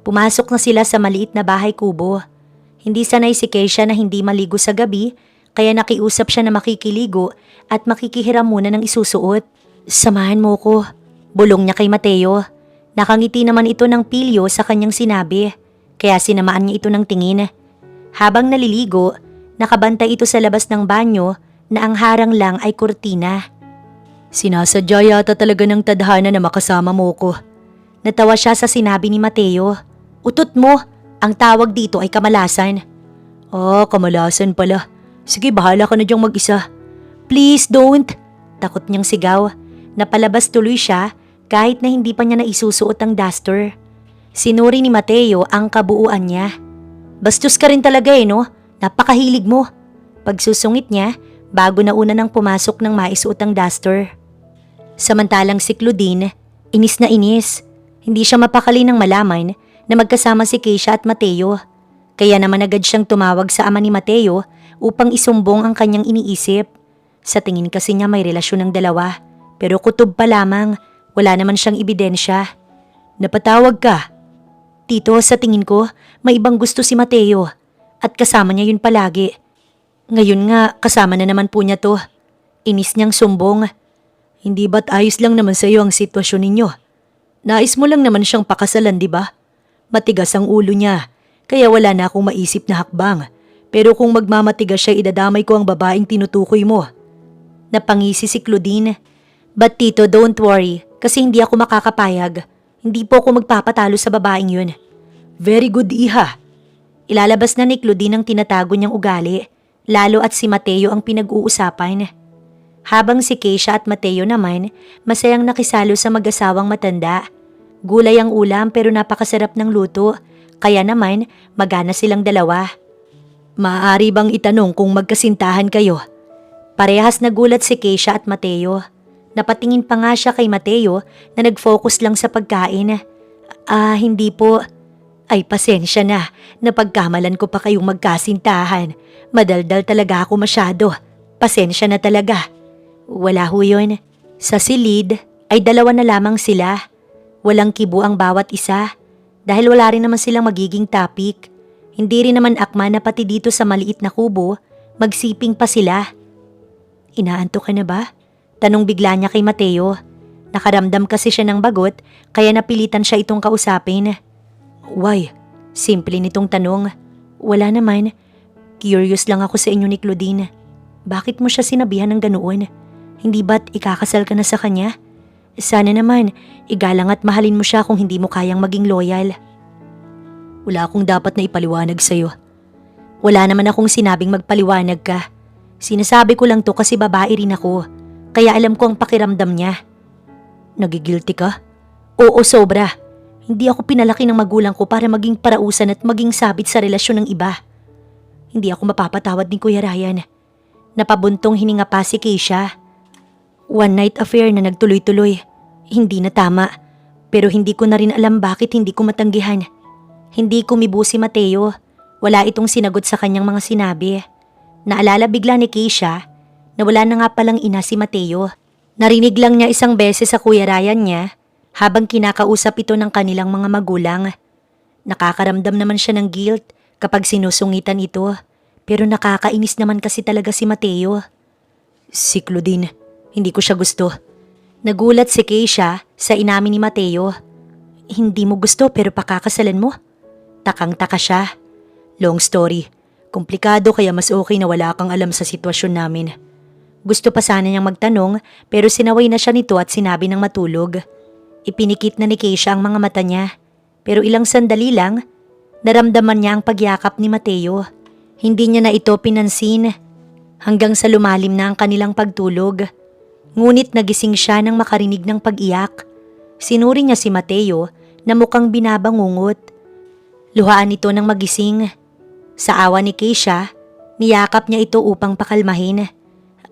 Pumasok na sila sa maliit na bahay kubo. Hindi sanay si Keisha na hindi maligo sa gabi, kaya nakiusap siya na makikiligo at makikihiram muna ng isusuot. Samahan mo ko. Bulong niya kay Mateo. Nakangiti naman ito ng pilyo sa kanyang sinabi, kaya sinamaan niya ito ng tingin. Habang naliligo, nakabantay ito sa labas ng banyo na ang harang lang ay kurtina. Sinasadya yata talaga ng tadhana na makasama mo ko. Natawa siya sa sinabi ni Mateo. Utot mo, ang tawag dito ay kamalasan. Kamalasan pala. Sige, bahala ka na diyang mag-isa. Please don't. Takot niyang sigaw. Napalabas tuloy siya kahit na hindi pa niya naisusuot ang duster. Sinuri ni Mateo ang kabuuan niya. Bastos ka rin talaga no? Napakahilig mo. Pagsusungit niya, bago na una nang pumasok ng maisuot ang duster. Samantalang si Claudine, inis na inis. Hindi siya mapakali ng malaman na magkasama si Keisha at Mateo. Kaya naman agad siyang tumawag sa ama ni Mateo upang isumbong ang kanyang iniisip. Sa tingin kasi niya may relasyon ng dalawa, pero kutob pa lamang, wala naman siyang ebidensya. Napatawag ka? Tito, sa tingin ko, may ibang gusto si Mateo at kasama niya yun palagi. Ngayon nga, kasama na naman po niya to. Inis niyang sumbong. Hindi ba't ayos lang naman sa iyo ang sitwasyon ninyo? Nais mo lang naman siyang pakasalan, di ba? Matigas ang ulo niya, kaya wala na akong maisip na hakbang. Pero kung magmamatigas siya, idadamay ko ang babaeng tinutukoy mo. Napangisi si Claudine. But tito, don't worry, kasi hindi ako makakapayag. Hindi po ako magpapatalo sa babaeng yun. Very good, iha. Ilalabas na ni Claudine ang tinatago niyang ugali, lalo at si Mateo ang pinag-uusapan. Habang si Keisha at Mateo naman, masayang nakisalo sa mag-asawang matanda. Gulay ang ulam pero napakasarap ng luto, kaya naman magana silang dalawa. Maaari bang itanong kung magkasintahan kayo? Parehas nagulat si Keisha at Mateo. Napatingin pa nga siya kay Mateo na nag-focus lang sa pagkain. Hindi po. Ay pasensya na, napagkamalan ko pa kayong magkasintahan. Madaldal talaga ako masyado. Pasensya na talaga. Wala ho yun. Sa silid ay dalawa na lamang sila. Walang kibo ang bawat isa dahil wala rin naman silang magiging topic. Hindi rin naman akma na pati dito sa maliit na kubo, magsiping pa sila. Inaantok ka na ba? Tanong bigla niya kay Mateo. Nakaramdam kasi siya ng bagot kaya napilitan siya itong kausapin. Why? Simple nitong tanong. Wala naman. Curious lang ako sa inyo ni Claudine. Bakit mo siya sinabihan ng ganoon? Hindi ba't ikakasal ka na sa kanya? Sana naman, igalang at mahalin mo siya kung hindi mo kayang maging loyal. Wala akong dapat na ipaliwanag sa'yo. Wala naman akong sinabing magpaliwanag ka. Sinasabi ko lang to kasi babae rin ako, kaya alam ko ang pakiramdam niya. Nagigilty ka? Oo, sobra. Hindi ako pinalaki ng magulang ko para maging parausan at maging sabit sa relasyon ng iba. Hindi ako mapapatawad ni Kuya Ryan. Napabuntong hininga pa si Keisha. One night affair na nagtuloy-tuloy. Hindi na tama. Pero hindi ko na rin alam bakit hindi ko matanggihan. Hindi kumibo si Mateo. Wala itong sinagot sa kanyang mga sinabi. Naalala bigla ni Keisha na wala na nga palang ina si Mateo. Narinig lang niya isang beses sa Kuya Ryan niya habang kinakausap ito ng kanilang mga magulang. Nakakaramdam naman siya ng guilt kapag sinusungitan ito. Pero nakakainis naman kasi talaga si Mateo. Si Claudine. Hindi ko siya gusto. Nagulat si Keisha sa inamin ni Mateo. Hindi mo gusto pero pakakasalan mo? Takang-taka siya. Long story. Komplikado kaya mas okay na wala kang alam sa sitwasyon namin. Gusto pa sana niyang magtanong pero sinaway na siya nito at sinabi ng matulog. Ipinikit na ni Keisha ang mga mata niya. Pero ilang sandali lang, naramdaman niya ang pagyakap ni Mateo. Hindi niya na ito pinansin. Hanggang sa lumalim na ang kanilang pagtulog. Ngunit nagising siya nang makarinig ng pag-iyak. Sinuri niya si Mateo na mukhang binabangungot. Luhaan ito ng magising. Sa awa ni Keisha, niyakap niya ito upang pakalmahin.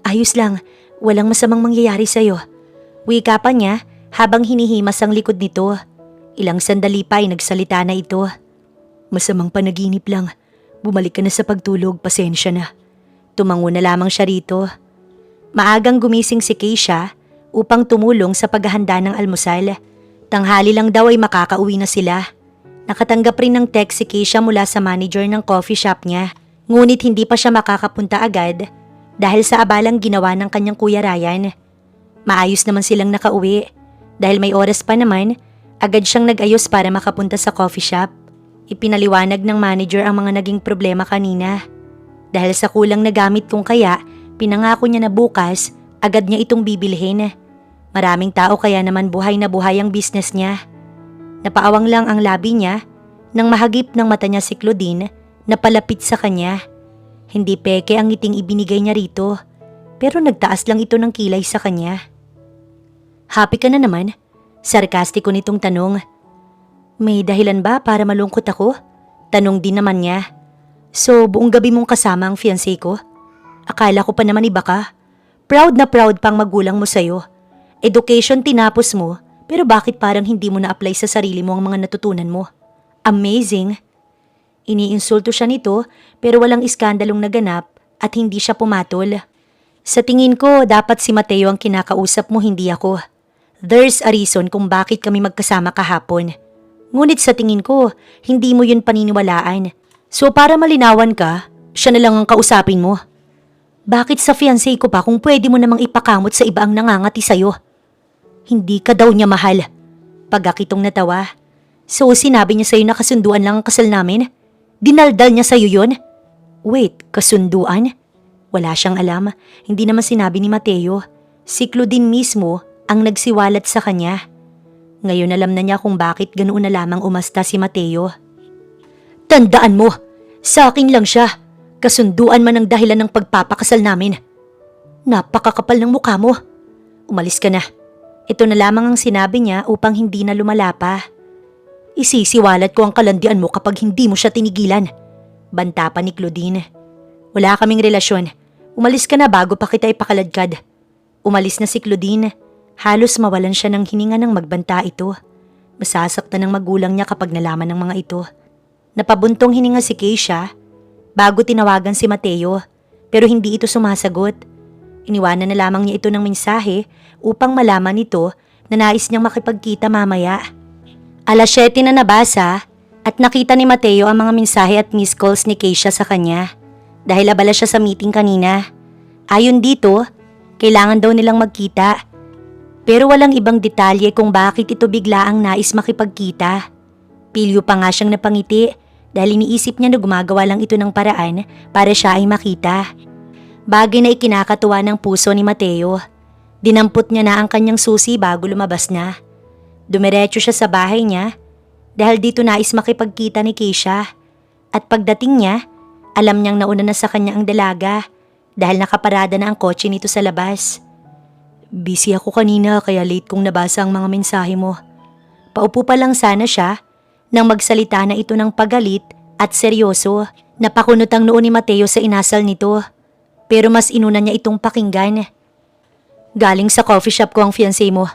Ayos lang, walang masamang mangyayari sa'yo. Wika pa niya habang hinihimas ang likod nito. Ilang sandali pa ay nagsalita na ito. Masamang panaginip lang. Bumalik ka na sa pagtulog, pasensya na. Tumango na lamang siya rito. Maagang gumising si Keisha upang tumulong sa paghahanda ng almusal. Tanghali lang daw ay makakauwi na sila. Nakatanggap rin ng text si Keisha mula sa manager ng coffee shop niya. Ngunit hindi pa siya makakapunta agad dahil sa abalang ginawa ng kanyang Kuya Ryan. Maayos naman silang nakauwi. Dahil may oras pa naman, agad siyang nag-ayos para makapunta sa coffee shop. Ipinaliwanag ng manager ang mga naging problema kanina. Dahil sa kulang na gamit kung kaya, pinangako niya na bukas, agad niya itong bibilhin. Maraming tao kaya naman buhay na buhay ang business niya. Napaawang lang ang labi niya nang mahagip ng mata niya si Claudine na palapit sa kanya. Hindi peke ang ngiting ibinigay niya rito, pero nagtaas lang ito ng kilay sa kanya. Happy ka na naman? Sarkastiko nitong tanong. May dahilan ba para malungkot ako? Tanong din naman niya. So buong gabi mong kasama ang fiancé ko? Akala ko pa naman iba ka. Proud na proud pang magulang mo sa'yo. Education tinapos mo, pero bakit parang hindi mo na-apply sa sarili mo ang mga natutunan mo? Amazing. Iniinsulto siya nito pero walang iskandalong naganap at hindi siya pumatol. Sa tingin ko, dapat si Mateo ang kinakausap mo, hindi ako. There's a reason kung bakit kami magkasama kahapon. Ngunit sa tingin ko, hindi mo yun paniniwalaan. So para malinawan ka, siya na lang ang kausapin mo. Bakit sa fiancé ko pa kung pwede mo namang ipakamot sa iba ang nangangati sa'yo? Hindi ka daw niya mahal. Pagkakitong natawa. So sinabi niya sa'yo na kasunduan lang ang kasal namin? Dinaldal niya sa'yo yun? Wait, kasunduan? Wala siyang alam. Hindi naman sinabi ni Mateo. Si Claudine mismo ang nagsiwalat sa kanya. Ngayon alam na niya kung bakit ganoon na lamang umasta si Mateo. Tandaan mo, sa akin lang siya. Kasunduan man ang dahilan ng pagpapakasal namin. Napakakapal ng mukha mo. Umalis ka na. Ito na lamang ang sinabi niya upang hindi na lumala pa. Isisiwalat ko ang kalandian mo kapag hindi mo siya tinigilan. Banta pa ni Claudine. Wala kaming relasyon. Umalis ka na bago pa kita ipakaladkad. Umalis na si Claudine. Halos mawalan siya ng hininga ng magbanta ito. Masasaktan ng magulang niya kapag nalaman ng mga ito. Napabuntong hininga si Keisha bago tinawagan si Mateo pero hindi ito sumasagot. Iniwanan na lamang niya ito ng mensahe upang malaman nito na nais niyang makipagkita mamaya. Alas 7 na nabasa at nakita ni Mateo ang mga mensahe at missed calls ni Keisha sa kanya dahil abala siya sa meeting kanina. Ayon dito, kailangan daw nilang magkita. Pero walang ibang detalye kung bakit ito bigla ang nais makipagkita. Pilyo pa nga siyang napangiti dahil iniisip niya na gumagawa lang ito ng paraan para siya ay makita. Bagay na ikinakatuwa ng puso ni Mateo. Dinampot niya na ang kanyang susi bago lumabas na. Dumiretso siya sa bahay niya dahil dito nais makipagkita ni Keisha. At pagdating niya, alam niyang nauna na sa kanya ang dalaga dahil nakaparada na ang kotse nito sa labas. Busy ako kanina kaya late kong nabasa ang mga mensahe mo. Paupo pa lang sana siya nang magsalita na ito ng pagalit at seryoso. Napakunot ang noo ni Mateo sa inasal nito. Pero mas inuna niya itong pakinggan. Galing sa coffee shop ko ang fiancé mo.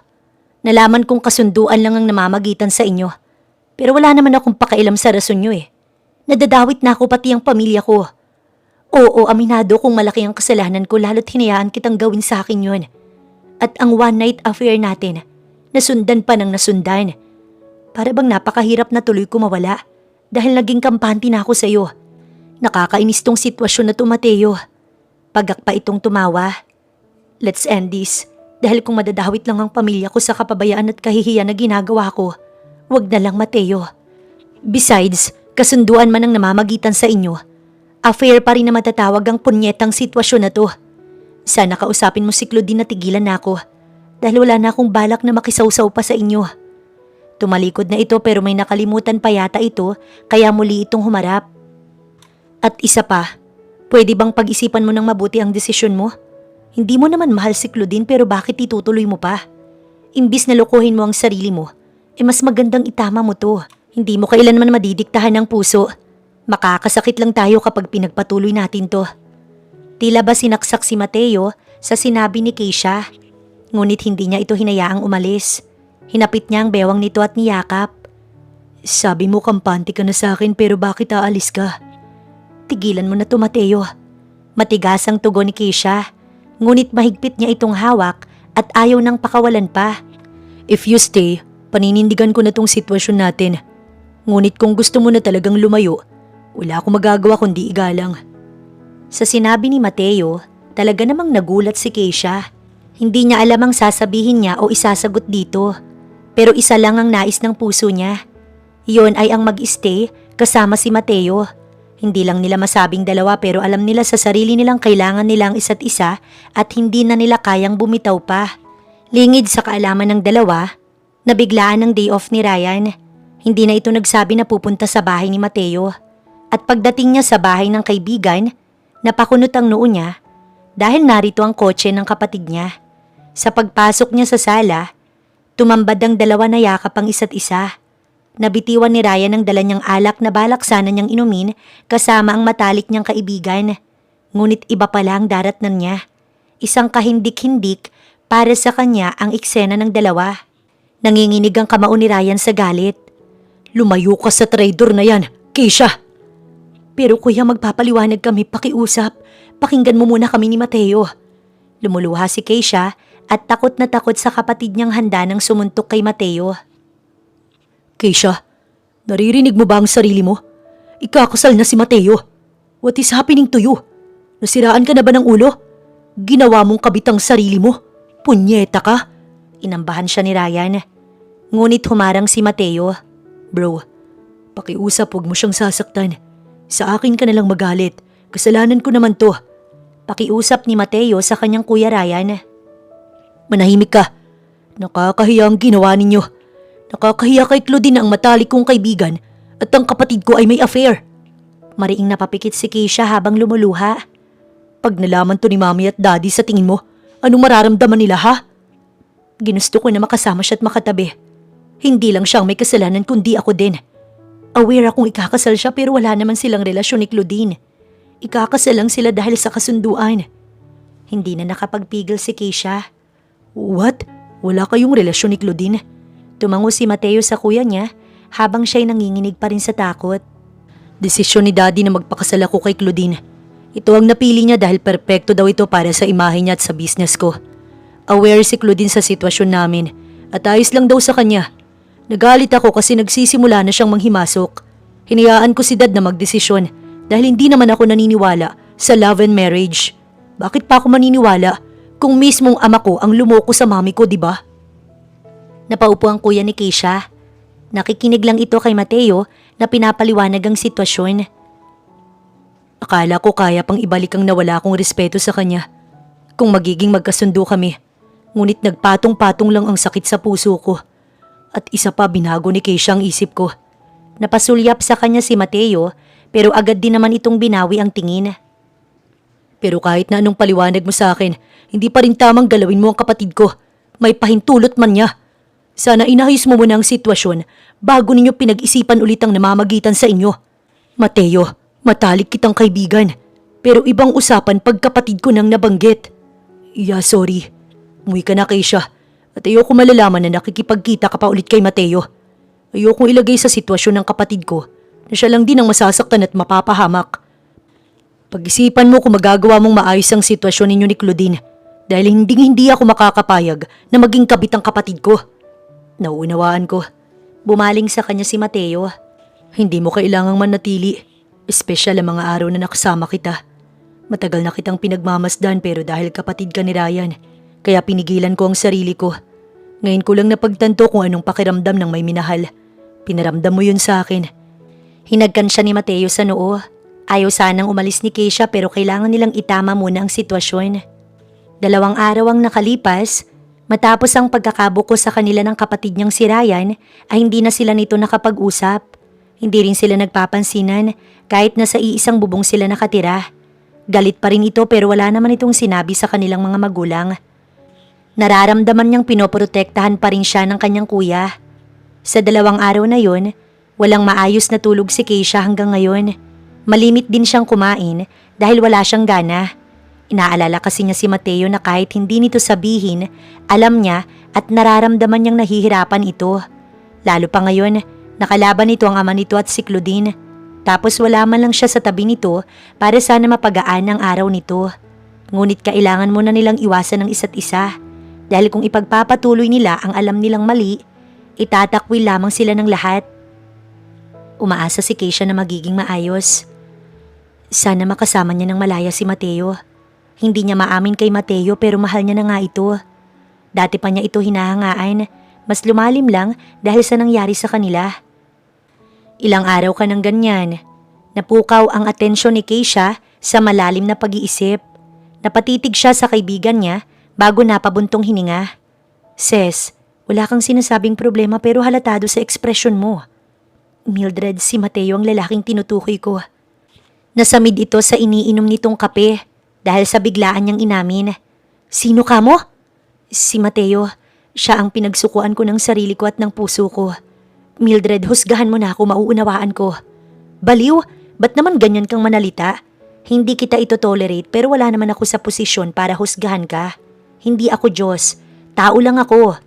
Nalaman kong kasunduan lang ang namamagitan sa inyo. Pero wala naman akong pakialam sa rason nyo eh. Nadadawit na ako pati ang pamilya ko. Oo, aminado kung malaki ang kasalanan ko lalo't hinayaan kitang gawin sa akin yun. At ang one night affair natin, nasundan pa ng nasundan. Para bang napakahirap na tuloy ko mawala dahil naging kampante na ako sa'yo. Nakakainis tong sitwasyon na to, Mateo. Pagak pa itong tumawa. Let's end this dahil kung madadawit lang ang pamilya ko sa kapabayaan at kahihiyan na ginagawa ko, wag na lang, Mateo. Besides, kasunduan man ang namamagitan sa inyo, affair pa rin na matatawag ang punyetang sitwasyon na to. Sana kausapin mo si Claudine na tigilan na ako dahil wala na akong balak na makisawsaw pa sa inyo. Tumalikod na ito pero may nakalimutan pa yata ito kaya muli itong humarap. At isa pa, pwede bang pag-isipan mo ng mabuti ang desisyon mo? Hindi mo naman mahal si Claudine pero bakit itutuloy mo pa? Imbis na lokohin mo ang sarili mo, mas magandang itama mo to. Hindi mo kailanman madidiktahan ng puso. Makakasakit lang tayo kapag pinagpatuloy natin to. Tila ba sinaksak si Mateo sa sinabi ni Keisha. Ngunit hindi niya ito hinayaang umalis. Hinapit niya ang bewang nito at niyakap. Sabi mo kampante ka na sa akin pero bakit aalis ka? Tigilan mo na to, Mateo. Matigas ang tugon ni Keisha. Ngunit mahigpit niya itong hawak at ayaw nang pakawalan pa. If you stay, paninindigan ko na tong sitwasyon natin. Ngunit kung gusto mo na talagang lumayo, wala akong magagawa kundi igalang. Sa sinabi ni Mateo, talaga namang nagulat si Keisha. Hindi niya alam ang sasabihin niya o isasagot dito. Pero isa lang ang nais ng puso niya. Iyon ay ang mag-stay kasama si Mateo. Hindi lang nila masabing dalawa pero alam nila sa sarili nilang kailangan nilang isa't isa at hindi na nila kayang bumitaw pa. Lingid sa kaalaman ng dalawa, nabiglaan ang day off ni Ryan. Hindi na ito nagsabi na pupunta sa bahay ni Mateo. At pagdating niya sa bahay ng kaibigan, napakunot ang noo niya dahil narito ang kotse ng kapatid niya. Sa pagpasok niya sa sala, tumambad ang dalawa na yakap ang isa't isa. Nabitiwan ni Ryan ang dala niyang alak na balak sana niyang inumin kasama ang matalik niyang kaibigan. Ngunit iba pala ang daratnan niya. Isang kahindik-hindik para sa kanya ang eksena ng dalawa. Nanginginig ang kamao ni Ryan sa galit. Lumayo ka sa traidor na yan, Keisha! Pero kuya, magpapaliwanag kami, pakiusap. Pakinggan mo muna kami ni Mateo. Lumuluha si Keisha at takot na takot sa kapatid niyang handa ng sumuntok kay Mateo. Keisha, naririnig mo ba ang sarili mo? Ikakasal na si Mateo. What is happening to you? Nasiraan ka na ba ng ulo? Ginawa mong kabitang sarili mo. Punyeta ka. Inambahan siya ni Ryan. Ngunit humarang si Mateo. Bro, pakiusap, huwag mo siyang sasaktan. Sa akin ka nalang magalit. Kasalanan ko naman to. Pakiusap ni Mateo sa kanyang kuya Ryan. Manahimik ka. Nakakahiya ang ginawa ninyo. Nakakahiya kay Claudine ang matalik kong kaibigan at ang kapatid ko ay may affair. Mariing napapikit si Keisha habang lumuluha. Pag nalaman to ni Mami at Daddy, sa tingin mo, anong mararamdaman nila ha? Ginusto ko na makasama siya at makatabi. Hindi lang siyang may kasalanan kundi ako din. Aware akong ikakasal siya pero wala naman silang relasyon ni Claudine. Ikakasal lang sila dahil sa kasunduan. Hindi na nakapagpigil si Keisha. What? Wala kayong relasyon ni Claudine? Tumango si Mateo sa kuya niya habang siya'y nanginginig pa rin sa takot. Desisyon ni Daddy na magpakasal ako kay Claudine. Ito ang napili niya dahil perpekto daw ito para sa imahe niya at sa business ko. Aware si Claudine sa sitwasyon namin at ayos lang daw sa kanya. Nagalit ako kasi nagsisimula na siyang manghimasok. Hinayaan ko si Dad na magdesisyon dahil hindi naman ako naniniwala sa love and marriage. Bakit pa ako maniniwala kung mismong ama ko ang lumoko sa mami ko, di ba? Napaupo ang kuya ni Keisha. Nakikinig lang ito kay Mateo na pinapaliwanag ang sitwasyon. Akala ko kaya pang ibalik ang nawala akong respeto sa kanya kung magiging magkasundo kami. Ngunit nagpatong-patong lang ang sakit sa puso ko. At isa pa, binago ni Keisha ang isip ko. Napasulyap sa kanya si Mateo pero agad din naman itong binawi ang tingin. Pero kahit na anong paliwanag mo sa akin, hindi pa rin tamang galawin mo ang kapatid ko. May pahintulot man niya. Sana inayos mo muna ang sitwasyon bago ninyo pinag-isipan ulit ang namamagitan sa inyo. Mateo, matalik kitang kaibigan. Pero ibang usapan pag kapatid ko nang nabanggit. Yeah, sorry. Umuwi ka na, Keisha. At ayoko malalaman na nakikipagkita ka pa ulit kay Mateo. Ayokong ilagay sa sitwasyon ng kapatid ko na siya lang din ang masasaktan at mapapahamak. Pag-isipan mo kung magagawa mong maayos ang sitwasyon ninyo ni Claudine dahil hindi ako makakapayag na maging kabit ang kapatid ko. Nauunawaan ko. Bumaling sa kanya si Mateo. Hindi mo kailangang manatili. Espesyal ang mga araw na nakasama kita. Matagal na kitang pinagmamasdan pero dahil kapatid ka ni Ryan, kaya pinigilan ko ang sarili ko. Ngayon ko lang napagtanto kung anong pakiramdam ng may minahal. Pinaramdam mo yun sa akin. Hinagkan siya ni Mateo sa noo. Ayaw sanang umalis ni Keisha pero kailangan nilang itama muna ang sitwasyon. 2 araw ang nakalipas. Matapos ang pagkakabuko sa kanila ng kapatid niyang si Ryan, ay hindi na sila nito nakapag-usap. Hindi rin sila nagpapansinan kahit na sa iisang bubong sila nakatira. Galit pa rin ito pero wala naman itong sinabi sa kanilang mga magulang. Nararamdaman niyang pinoprotektahan pa rin siya ng kanyang kuya. Sa 2 araw na yun, walang maayos na tulog si Keisha hanggang ngayon. Malimit din siyang kumain dahil wala siyang gana. Inaalala kasi niya si Mateo na kahit hindi nito sabihin, alam niya at nararamdaman niyang nahihirapan ito. Lalo pa ngayon, nakalaban nito ang ama nito at si Claudine. Tapos wala man lang siya sa tabi nito para sana mapagaan ang araw nito. Ngunit kailangan muna nilang iwasan ang isa't isa. Dahil kung ipagpapatuloy nila ang alam nilang mali, itatakwil lamang sila ng lahat. Umaasa si Keisha na magiging maayos. Sana makasama niya ng malaya si Mateo. Hindi niya maamin kay Mateo pero mahal niya na nga ito. Dati pa niya ito hinahangaan, mas lumalim lang dahil sa nangyari sa kanila. Ilang araw ka ng ganyan. Napukaw ang atensyon ni Keisha sa malalim na pag-iisip. Napatitig siya sa kaibigan niya bago napabuntong hininga. Ses, wala kang sinasabing problema pero halatado sa ekspresyon mo. Mildred, si Mateo ang lalaking tinutukoy ko. Nasamid ito sa iniinom nitong kape. Dahil sa biglaan niyang inamin. Sino ka mo? Si Mateo. Siya ang pinagsukuan ko ng sarili ko at ng puso ko. Mildred, husgahan mo na ako, mauunawaan ko. Baliw, ba't naman ganyan kang manalita? Hindi kita ito tolerate pero wala naman ako sa posisyon para husgahan ka. Hindi ako Diyos. Tao lang ako.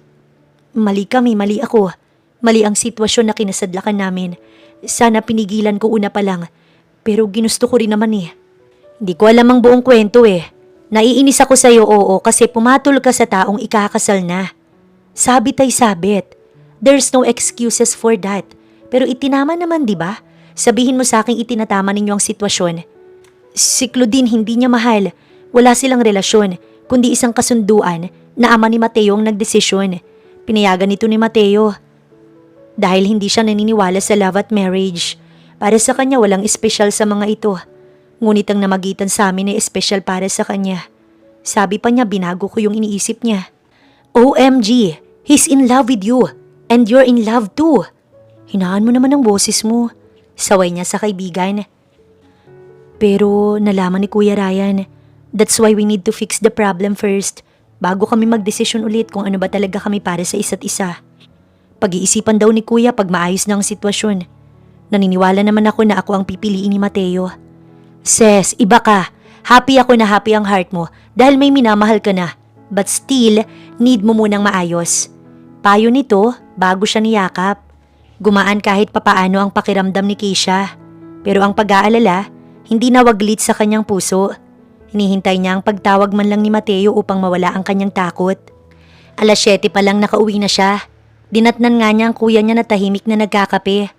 Mali kami, mali ako. Mali ang sitwasyon na kinasadlakan namin. Sana pinigilan ko una pa lang. Pero ginusto ko rin naman eh. Hindi ko alam ang buong kwento eh. Naiinis ako sa'yo, oo, kasi pumatol ka sa taong ikakasal na. Sabit ay sabit. There's no excuses for that. Pero itinama naman, di ba? Sabihin mo sa akin itinatama ninyo ang sitwasyon. Si Claudine hindi niya mahal. Wala silang relasyon, kundi isang kasunduan na ama ni Mateo ang nagdesisyon. Pinayagan ito ni Mateo. Dahil hindi siya naniniwala sa love at marriage. Para sa kanya walang espesyal sa mga ito. Ngunit ang namagitan sa amin ay espesyal para sa kanya. Sabi pa niya binago ko yung iniisip niya. OMG, he's in love with you. And you're in love too. Hinaan mo naman ang boses mo. Saway niya sa kaibigan. Pero nalaman ni Kuya Ryan, that's why we need to fix the problem first bago kami magdesisyon ulit kung ano ba talaga kami para sa isa't isa. Pag-iisipan daw ni Kuya pag maayos na ang sitwasyon. Naniniwala naman ako na ako ang pipiliin ni Mateo. Ses, iba ka. Happy ako na happy ang heart mo dahil may minamahal ka na. But still, need mo munang maayos. Payo nito bago siya niyakap. Gumaan kahit papaano ang pakiramdam ni Keisha. Pero ang pag-aalala, hindi nawaglit sa kanyang puso. Hinihintay niya ang pagtawag man lang ni Mateo upang mawala ang kanyang takot. 7:00 pa lang nakauwi na siya. Dinatnan nga niya ang kuya niya na tahimik na nagkakape.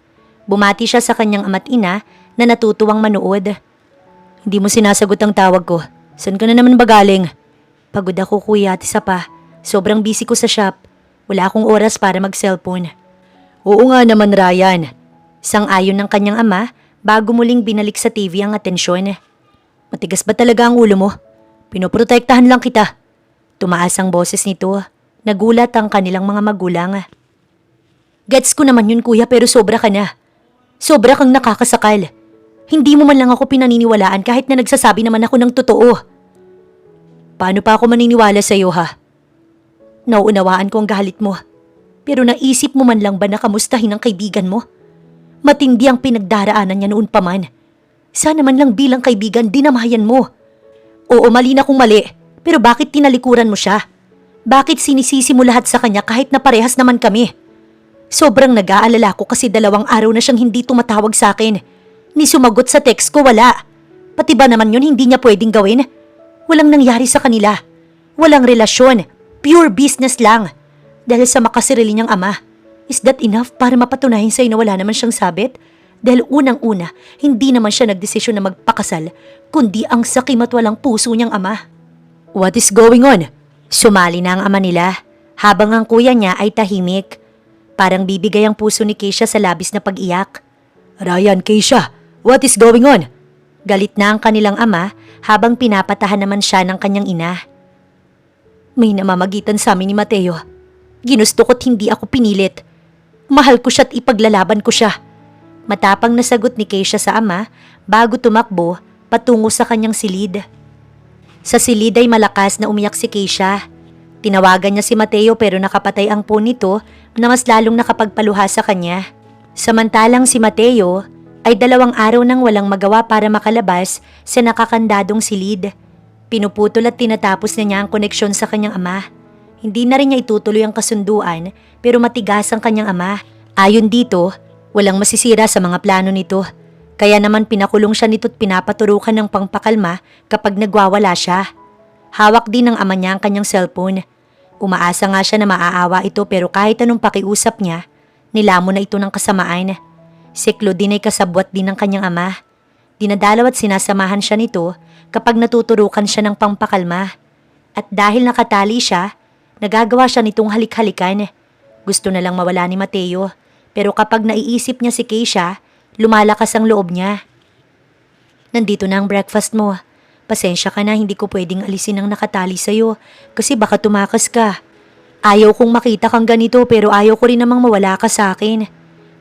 Bumati siya sa kanyang ama't ina na natutuwang manood. Hindi mo sinasagot ang tawag ko. Saan ka na naman ba galing? Pagod ako kuya at isa pa. Sobrang busy ko sa shop. Wala akong oras para mag-cellphone. Oo nga naman Ryan. Sang-ayon ng kanyang ama bago muling binalik sa TV ang atensyon. Matigas ba talaga ang ulo mo? Pinoprotektahan lang kita. Tumaas ang boses nito. Nagulat ang kanilang mga magulang. Gets ko naman yun kuya pero sobra ka na. Sobra kang nakakasakal. Hindi mo man lang ako pinaniniwalaan kahit na nagsasabi naman ako ng totoo. Paano pa ako maniniwala sa'yo ha? Nauunawaan ko ang galit mo. Pero naisip mo man lang ba na kamustahin ang kaibigan mo? Matindi ang pinagdaraanan niya noon pa man. Sana man lang bilang kaibigan dinamayan mo. Oo, mali na kung mali. Pero bakit tinalikuran mo siya? Bakit sinisisi mo lahat sa kanya kahit na parehas naman kami? Sobrang nag-aalala ko kasi 2 araw na siyang hindi tumatawag sa akin. Ni sumagot sa text ko wala. Pati ba naman yun hindi niya pwedeng gawin? Walang nangyari sa kanila. Walang relasyon. Pure business lang. Dahil sa makasarili niyang ama. Is that enough para mapatunayan sa'yo na wala naman siyang sabit? Dahil unang-una, hindi naman siya nagdesisyon na magpakasal, kundi ang sakim at walang puso niyang ama. What is going on? Sumali na ang ama nila, habang ang kuya niya ay tahimik. Parang bibigay ang puso ni Keisha sa labis na pag-iyak. Ryan, Keisha, what is going on? Galit na ang kanilang ama habang pinapatahan naman siya ng kanyang ina. May namamagitan sa amin ni Mateo. Ginusto ko't hindi ako pinilit. Mahal ko siya at ipaglalaban ko siya. Matapang na sagot ni Keisha sa ama bago tumakbo patungo sa kanyang silid. Sa silid ay malakas na umiyak si Keisha. Tinawagan niya si Mateo pero nakapatay ang phone nito na mas lalong nakapagpaluha sa kanya. Samantalang si Mateo ay 2 araw nang walang magawa para makalabas sa nakakandadong silid. Pinuputol at tinatapos na niya ang koneksyon sa kanyang ama. Hindi na rin niya itutuloy ang kasunduan pero matigas ang kanyang ama. Ayon dito, walang masisira sa mga plano nito. Kaya naman pinakulong siya nito't pinapaturukan ng pangpakalma kapag nagwawala siya. Hawak din ng ama niya ang kanyang cellphone. Umaasa nga siya na maaawa ito pero kahit anong pakiusap niya, nilamon na ito ng kasamaan. Si Claudine ay kasabwat din ng kanyang ama. Dinadalaw at sinasamahan siya nito kapag natuturukan siya ng pangpakalma. At dahil nakatali siya, nagagawa siya nitong halik-halikan. Gusto na lang mawala ni Mateo. Pero kapag naiisip niya si Keisha, lumalakas ang loob niya. Nandito na ang breakfast mo. Pasensya ka na, hindi ko pwedeng alisin ang nakatali sa'yo kasi baka tumakas ka. Ayaw kong makita kang ganito pero ayaw ko rin namang mawala ka sa akin.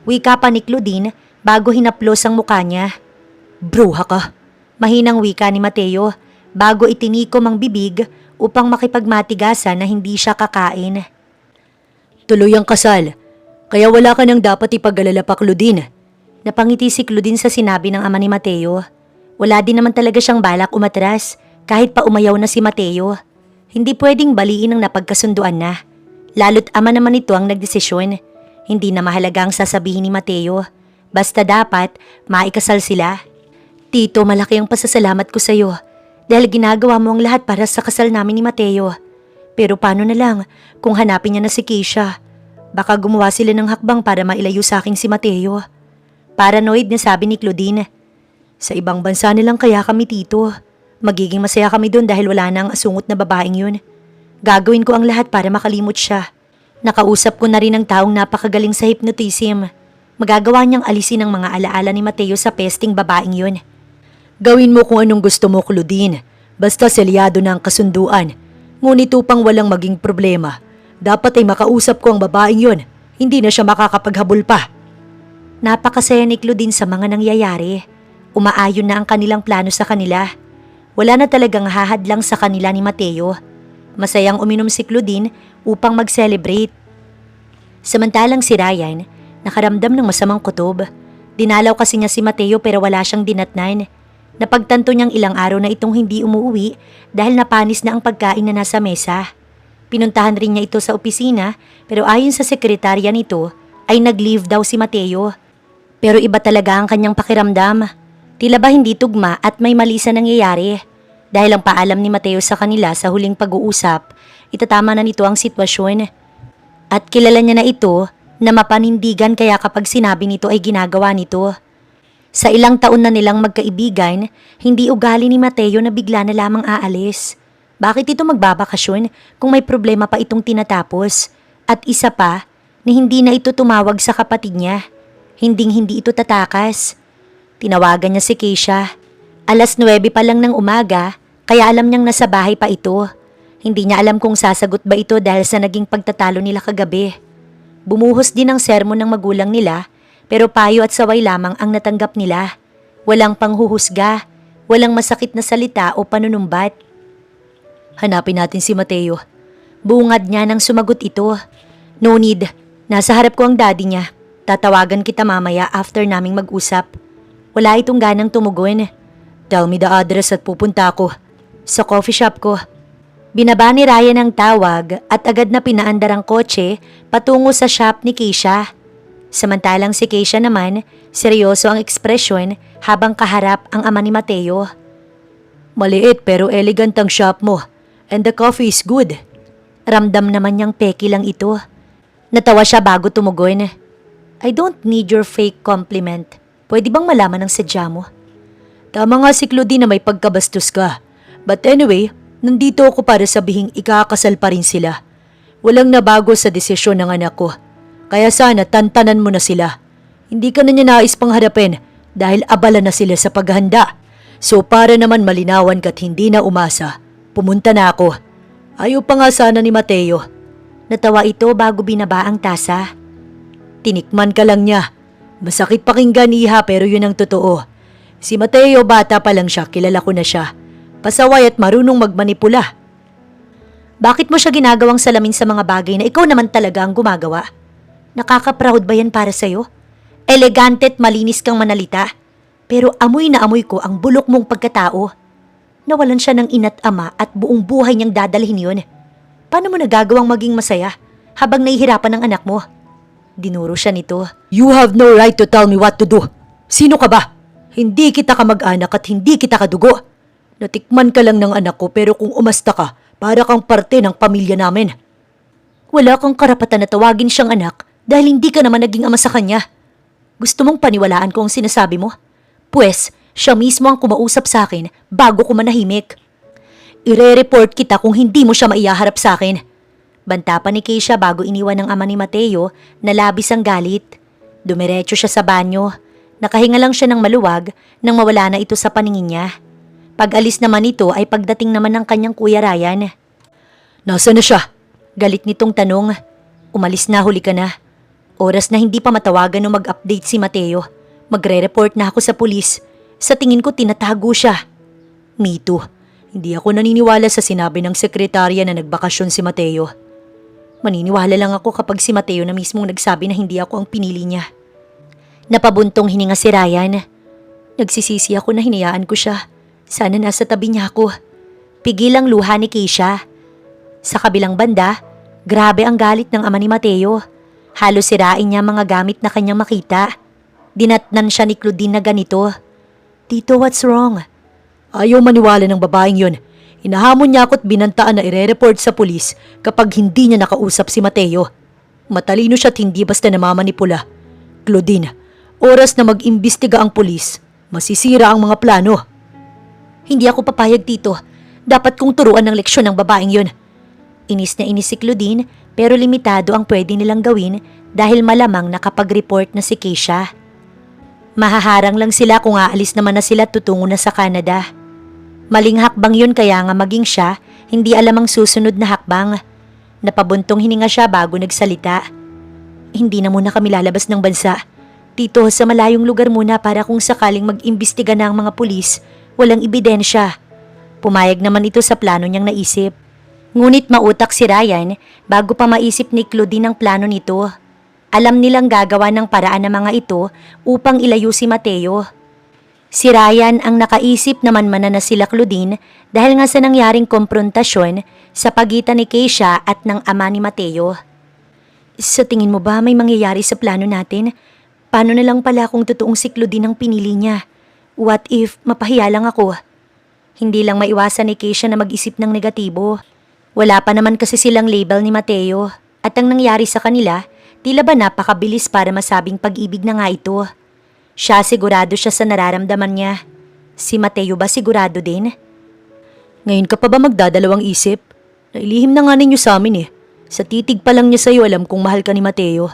Wika pa ni Claudine bago hinaplos ang mukha niya. Bruha ka. Mahinang wika ni Mateo bago itinikom ang bibig upang makipagmatigasan na hindi siya kakain. Tuloy ang kasal. Kaya wala ka nang dapat ipag-alala pa, Claudine. Napangiti si Claudine sa sinabi ng ama ni Mateo. Wala din naman talaga siyang balak umatras kahit pa umayaw na si Mateo. Hindi pwedeng baliin ang napagkasunduan na. Lalo't ama naman ito ang nagdesisyon. Hindi na mahalaga ang sasabihin ni Mateo. Basta dapat maikasal sila. Tito, malaki ang pasasalamat ko sa'yo dahil ginagawa mo ang lahat para sa kasal namin ni Mateo. Pero paano na lang kung hanapin niya na si Keisha? Baka gumawa sila ng hakbang para mailayo sa akin si Mateo. Paranoid na sabi ni Claudine. Sa ibang bansa nilang kaya kami, Tito. Magiging masaya kami doon dahil wala na ang asungot na babaeng yun. Gagawin ko ang lahat para makalimot siya. Nakausap ko na rin ang taong napakagaling sa hypnotism. Magagawa niyang alisin ang mga alaala ni Mateo sa pesting babaeng yun. Gawin mo kung anong gusto mo, Claudine. Basta selyado na ang kasunduan. Ngunit upang walang maging problema, dapat ay makausap ko ang babaeng yun. Hindi na siya makakapaghabol pa. Napakasaya ni Claudine sa mga nangyayari. Umaayon na ang kanilang plano sa kanila. Wala na talagang hahadlang sa kanila ni Mateo. Masayang uminom si Claudine upang mag-celebrate. Samantalang si Ryan, nakaramdam ng masamang kutob. Dinalaw kasi niya si Mateo pero wala siyang dinatnan. Napagtanto niyang ilang araw na itong hindi umuwi dahil napanis na ang pagkain na nasa mesa. Pinuntahan rin niya ito sa opisina pero ayon sa sekretarya nito ay nag-leave daw si Mateo. Pero iba talaga ang kanyang pakiramdam. Tila ba hindi tugma at may mali sa nangyayari. Dahil ang paalam ni Mateo sa kanila sa huling pag-uusap, itatama na nito ang sitwasyon. At kilala niya na ito na mapanindigan kaya kapag sinabi nito ay ginagawa nito. Sa ilang taon na nilang magkaibigan, hindi ugali ni Mateo na bigla na lamang aalis. Bakit ito magbabakasyon kung may problema pa itong tinatapos? At isa pa, na hindi na ito tumawag sa kapatid niya. Hinding-hindi ito tatakas. Tinawagan niya si Keisha. 9:00 pa lang ng umaga, kaya alam niyang nasa bahay pa ito. Hindi niya alam kung sasagot ba ito dahil sa naging pagtatalo nila kagabi. Bumuhos din ang sermon ng magulang nila, pero payo at saway lamang ang natanggap nila. Walang panghuhusga, walang masakit na salita o panunumbat. Hanapin natin si Mateo. Bungad niya nang sumagot ito. No need, nasa harap ko ang daddy niya. Tatawagan kita mamaya after naming mag-usap. Wala itong ganang tumugon. Tell me the address at pupunta ako. Sa coffee shop ko. Binaba ni Ryan ang tawag at agad na pinaandar ang kotse patungo sa shop ni Keisha. Samantalang si Keisha naman, seryoso ang ekspresyon habang kaharap ang ama ni Mateo. Maliit pero elegant ang shop mo and the coffee is good. Ramdam naman niyang peki lang ito. Natawa siya bago tumugon. I don't need your fake compliment. Pwede bang malaman ang sadya mo? Tama nga si Claudine na may pagkabastos ka. But anyway, nandito ako para sabihing ikakasal pa rin sila. Walang nabago sa desisyon ng anak ko. Kaya sana tantanan mo na sila. Hindi ka na niya nais pang harapin dahil abala na sila sa paghahanda. So para naman malinawan ka't hindi na umasa, pumunta na ako. Ayaw pa nga sana ni Mateo. Natawa ito bago binaba ang tasa. Tinikman ka lang niya. Masakit pakinggan, iha, pero yun ang totoo. Si Mateo bata pa lang siya, kilala ko na siya. Pasaway at marunong magmanipula. Bakit mo siya ginagawang salamin sa mga bagay na ikaw naman talaga ang gumagawa? Nakaka-proud ba yan para sa'yo? Elegante at malinis kang manalita. Pero amoy na amoy ko ang bulok mong pagkatao. Nawalan siya ng ina't ama at buong buhay niyang dadalhin yun. Paano mo nagagawang maging masaya habang nahihirapan ng anak mo? Dinuro siya nito. You have no right to tell me what to do. Sino ka ba? Hindi kita kamag-anak at hindi kita kadugo. Natikman ka lang ng anak ko pero kung umasta ka, para kang parte ng pamilya namin. Wala kang karapatan na tawagin siyang anak dahil hindi ka naman naging ama sa kanya. Gusto mong paniwalaan ko ang sinasabi mo? Pwes, siya mismo ang kumausap sa akin bago ko manahimik. Ire-report kita kung hindi mo siya maiyaharap sa akin. Banta pa ni Keisha bago iniwan ng ama ni Mateo na labis ang galit. Dumiretso siya sa banyo. Nakahinga lang siya ng maluwag nang mawala na ito sa paningin niya. Pag-alis naman ito ay pagdating naman ng kanyang kuya Ryan. Nasaan na siya? Galit nitong tanong. Umalis na, huli ka na. Oras na hindi pa matawagan o mag-update si Mateo. Magre-report na ako sa pulis. Sa tingin ko tinatago siya. Me too. Hindi ako naniniwala sa sinabi ng sekretarya na nagbakasyon si Mateo. Maniniwala lang ako kapag si Mateo na mismong nagsabi na hindi ako ang pinili niya. Napabuntong hininga si Ryan. Nagsisisi ako na hinayaan ko siya. Sana nasa tabi niya ako. Pigil ang luha ni Keisha. Sa kabilang banda, grabe ang galit ng ama ni Mateo. Halos sirain niya mga gamit na kanyang makita. Dinatnan siya ni Claudine na ganito. Tito, what's wrong? Ayaw maniwala ng babaeng yun. Hinahamon niya ako at binantaan na ire-report sa pulis kapag hindi niya nakausap si Mateo. Matalino siya at hindi basta namamanipula. Claudine, oras na mag-imbestiga ang pulis, masisira ang mga plano. Hindi ako papayag, Tito. Dapat kong turuan ng leksyon ng babaeng yun. Inis na inis si Claudine pero limitado ang pwede nilang gawin dahil malamang nakapag-report na si Keisha. Mahaharang lang sila kung aalis naman na sila tutungo na sa Canada. Maling hakbang yun kaya nga maging siya, hindi alam ang susunod na hakbang. Napabuntong hininga siya bago nagsalita. Hindi na muna kami lalabas ng bansa. Tito, sa malayong lugar muna para kung sakaling mag-imbestiga na ang mga pulis, walang ebidensya. Pumayag naman ito sa plano niyang naisip. Ngunit mautak si Ryan bago pa maisip ni Claudine ang plano nito. Alam nilang gagawa ng paraan ng mga ito upang ilayo si Mateo. Si Ryan ang nakaisip naman na sila Claudine dahil nga sa nangyaring komprontasyon sa pagitan ni Keisha at ng ama ni Mateo. Sa tingin mo ba may mangyayari sa plano natin? Paano na lang pala kung totoong si Claudine ang pinili niya? What if mapahiya lang ako? Hindi lang maiwasan ni Keisha na mag-isip ng negatibo. Wala pa naman kasi silang label ni Mateo at ang nangyari sa kanila, tila ba napakabilis para masabing pag-ibig na nga ito. Siya sigurado siya sa nararamdaman niya. Si Mateo ba sigurado din? Ngayon ka pa ba magdadalawang isip? Nailihim na nga ninyo sa amin eh. Sa titig pa lang niya sa'yo alam kung mahal ka ni Mateo.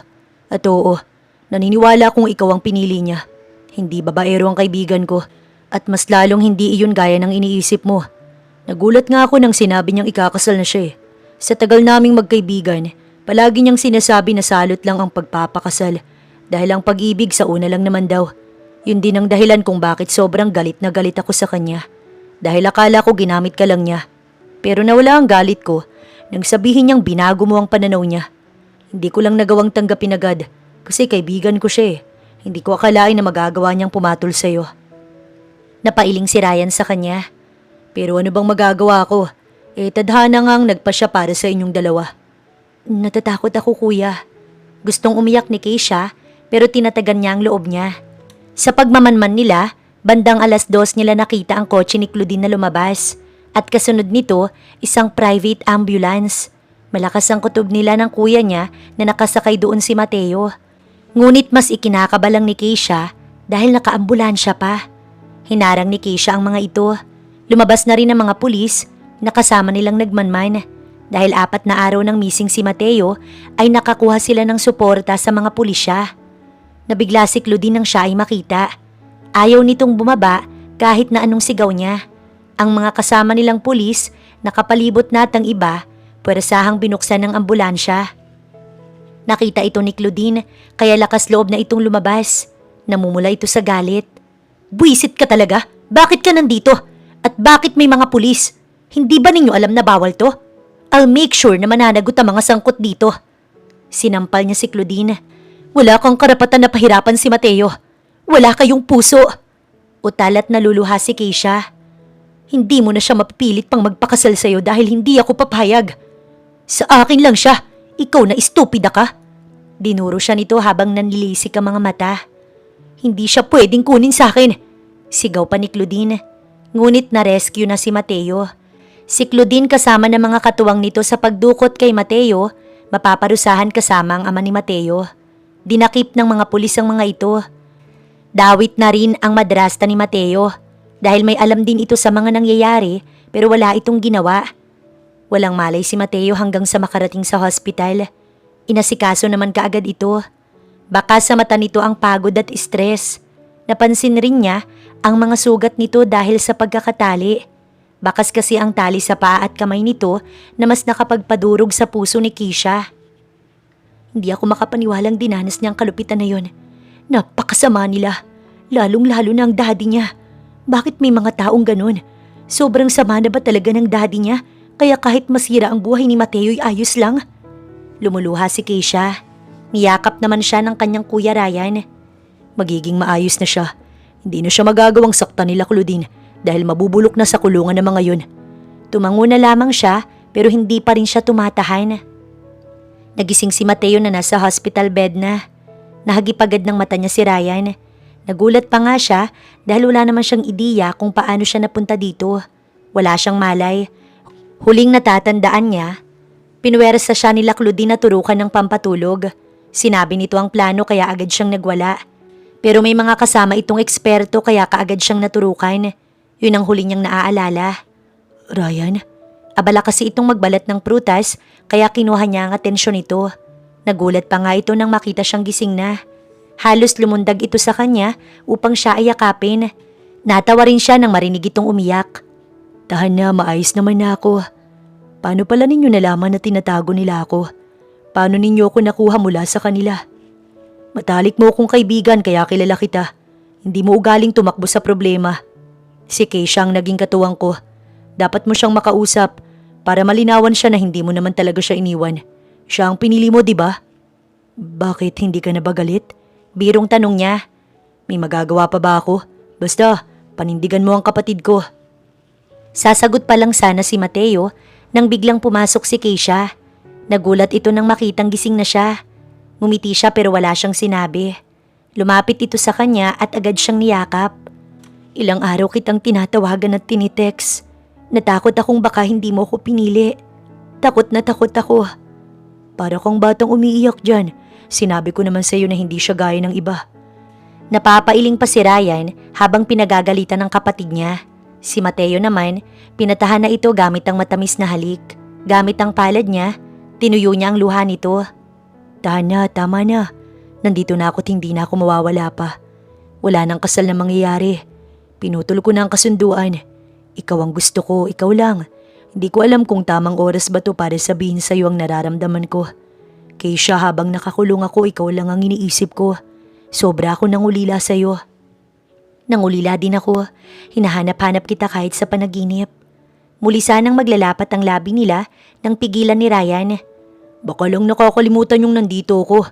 At oo, naniniwala kung ikaw ang pinili niya. Hindi babaero ang kaibigan ko. At mas lalong hindi iyon gaya ng iniisip mo. Nagulat nga ako nang sinabi niyang ikakasal na siya eh. Sa tagal naming magkaibigan, palagi niyang sinasabi na salot lang ang pagpapakasal. Dahil ang pag-ibig sa una lang naman daw. Yun din ang dahilan kung bakit sobrang galit na galit ako sa kanya. Dahil akala ko ginamit ka lang niya. Pero nawala ang galit ko nang sabihin niyang binago mo ang pananaw niya. Hindi ko lang nagawang tanggapin agad kasi kaibigan ko siya eh. Hindi ko akalain na magagawa niyang pumatol sa'yo. Napailing si Ryan sa kanya. Pero ano bang magagawa ko? Tadhana ngang nagpa siya para sa inyong dalawa. Natatakot ako, kuya. Gustong umiyak ni Keisha pero tinatagan niya ang loob niya. Sa pagmamanman nila, bandang 2:00 nila nakita ang kotse ni Claudine na lumabas. At kasunod nito, isang private ambulance. Malakas ang kutob nila ng kuya niya na nakasakay doon si Mateo. Ngunit mas ikinakabalang ni Keisha dahil nakaambulansya pa. Hinarang ni Keisha ang mga ito. Lumabas na rin ang mga pulis na kasama nilang nagmanman. Dahil 4 na araw nang missing si Mateo ay nakakuha sila ng suporta sa mga pulisya. Nabigla si Claudine nang siya ay makita. Ayaw nitong bumaba kahit na anong sigaw niya. Ang mga kasama nilang pulis nakapalibot na at ang iba puwersahang binuksan ng ambulansya. Nakita ito ni Claudine kaya lakas loob na itong lumabas. Namumula ito sa galit. Buwisit ka talaga? Bakit ka nandito? At bakit may mga pulis? Hindi ba ninyo alam na bawal to? I'll make sure na mananagot ang mga sangkot dito. Sinampal niya si Claudine. Wala kang karapatan na pahirapan si Mateo. Wala kayong puso. Utal at naluluha si Keisha. Hindi mo na siya mapipilit pang magpakasal sa'yo dahil hindi ako papayag. Sa akin lang siya. Ikaw na estupida ka. Dinuro siya nito habang nanlilisik ang mga mata. Hindi siya pwedeng kunin sa akin. Sigaw pa ni Claudine. Ngunit na-rescue na si Mateo. Si Claudine kasama ng mga katuwang nito sa pagdukot kay Mateo, mapaparusahan kasama ang ama ni Mateo. Dinakip ng mga pulis ang mga ito. Dawit na rin ang madrasta ni Mateo dahil may alam din ito sa mga nangyayari pero wala itong ginawa. Walang malay si Mateo hanggang sa makarating sa hospital. Inasikaso naman kaagad ito. Baka sa mata nito ang pagod at stress. Napansin rin niya ang mga sugat nito dahil sa pagkakatali. Bakas kasi ang tali sa paa at kamay nito na mas nakapagpadurog sa puso ni Keisha. Hindi ako makapaniwalang dinanas niya ang kalupitan na yon. Napakasama nila. Lalong-lalo na ang daddy niya. Bakit may mga taong ganun? Sobrang sama na ba talaga ng daddy niya? Kaya kahit masira ang buhay ni Mateo ay ayos lang? Lumuluha si Keisha. Niyakap naman siya ng kanyang kuya Ryan. Magiging maayos na siya. Hindi na siya magagawang saktan nila Claudine dahil mabubulok na sa kulungan ng mga yun. Tumango na lamang siya pero hindi pa rin siya tumatahan. Nagising si Mateo na nasa hospital bed na. Nahagipagad ng mata niya si Ryan. Nagulat pa nga siya dahil wala naman siyang ideya kung paano siya napunta dito. Wala siyang malay. Huling natatandaan niya, pinuwersa siya nila Claudine na turukan ng pampatulog. Sinabi nito ang plano kaya agad siyang nagwala. Pero may mga kasama itong eksperto kaya kaagad siyang naturukan. Yun ang huli niyang naaalala. Ryan, abala kasi itong magbalat ng prutas kaya kinuha niya ang atensyon nito. Nagulat pa nga ito nang makita siyang gising na. Halos lumundag ito sa kanya upang siya ay yakapin. Natawa rin siya nang marinig itong umiyak. Tahan na, maayos naman na ako. Paano pala ninyo nalaman na tinatago nila ako? Paano ninyo ako nakuha mula sa kanila? Matalik mo akong kaibigan kaya kilala kita. Hindi mo ugaling tumakbo sa problema. Si Keisha ang naging katuwang ko. Dapat mo siyang makausap para malinawan siya na hindi mo naman talaga siya iniwan. Siya ang pinili mo, di ba? Bakit hindi ka na ba galit? Birong tanong niya. May magagawa pa ba ako? Basta, panindigan mo ang kapatid ko. Sasagot pa lang sana si Mateo nang biglang pumasok si Keisha. Nagulat ito nang makitang gising na siya. Ngumiti siya pero wala siyang sinabi. Lumapit ito sa kanya at agad siyang niyakap. Ilang araw kitang tinatawagan at tinitext. Natakot akong baka hindi mo ko pinili. Takot na takot ako. Para kang batang umiiyak dyan. Sinabi ko naman sa iyo na hindi siya gaya ng iba. Napapailing pa si Ryan habang pinagagalitan ng kapatid niya. Si Mateo naman, pinatahan na ito gamit ang matamis na halik. Gamit ang palad niya, tinuyo niya ang luha nito. Tana, tama na. Nandito na ako at hindi na ako mawawala pa. Wala nang kasal na mangyayari. Pinutol ko na ang kasunduan. Ikaw ang gusto ko, ikaw lang. Hindi ko alam kung tamang oras ba to para sabihin sa iyo ang nararamdaman ko. Keisha, habang nakakulong ako, ikaw lang ang iniisip ko. Sobra ako nangulila sa iyo. Nangulila din ako. Hinahanap-hanap kita kahit sa panaginip. Muli sanang maglalapat ang labi nila nang pigilan ni Ryan. Baka lang nakakalimutan yung nandito ako.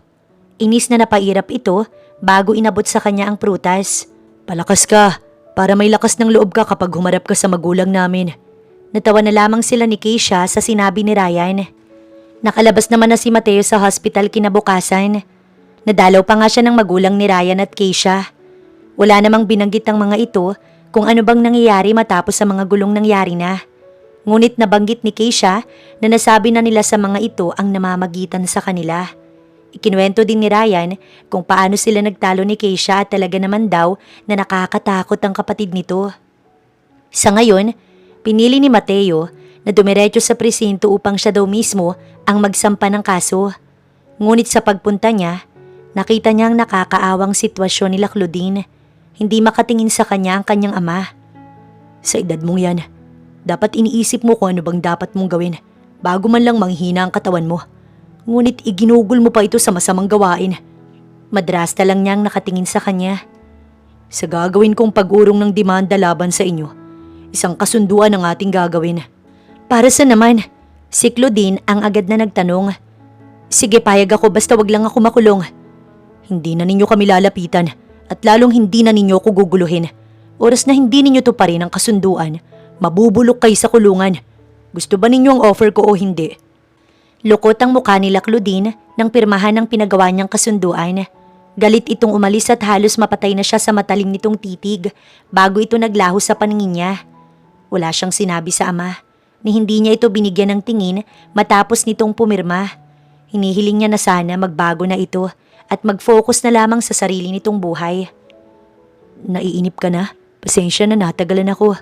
Inis na napairap ito bago inabot sa kanya ang prutas. Palakas ka, para may lakas ng loob ka kapag humarap ka sa magulang namin. Natawa na lamang sila ni Keisha sa sinabi ni Ryan. Nakalabas naman na si Mateo sa hospital kinabukasan. Nadalaw pa nga siya ng magulang ni Ryan at Keisha. Wala namang binanggit ang mga ito kung ano bang nangyayari matapos sa mga gulong nangyari na. Ngunit nabanggit ni Keisha na nasabi na nila sa mga ito ang namamagitan sa kanila. Ikinuwento din ni Ryan kung paano sila nagtalo ni Keisha at talaga naman daw na nakakatakot ang kapatid nito. Sa ngayon, pinili ni Mateo na dumiretso sa presinto upang siya daw mismo ang magsampa ng kaso. Ngunit sa pagpunta niya, nakita niya ang nakakaawang sitwasyon nila Claudine. Hindi makatingin sa kanya ang kanyang ama. Sa edad mong yan, dapat iniisip mo kung ano bang dapat mong gawin bago man lang manghina ang katawan mo. Ngunit iginugol mo pa ito sa masamang gawain. Madrasta lang niyang nakatingin sa kanya. Sa gagawin kong pag-urong ng demanda laban sa inyo, isang kasunduan ang ating gagawin. Para sa naman, si Claudine ang agad na nagtanong. Sige, payag ako basta wag lang ako makulong. Hindi na ninyo kami lalapitan at lalong hindi na ninyo ako guguluhin. Oras na hindi ninyo to pa rin ang kasunduan, mabubulok kayo sa kulungan. Gusto ba ninyo ang offer ko o hindi? Lukot ang mukha nila Claudine nang pirmahan ng pinagawa niyang kasunduan. Galit itong umalis at halos mapatay na siya sa matalim nitong titig bago ito naglaho sa paningin niya. Wala siyang sinabi sa ama ni hindi niya ito binigyan ng tingin matapos nitong pumirma. Hinihiling niya na sana magbago na ito at mag-focus na lamang sa sarili nitong buhay. Naiinip ka na? Pasensya na, natagalan ako.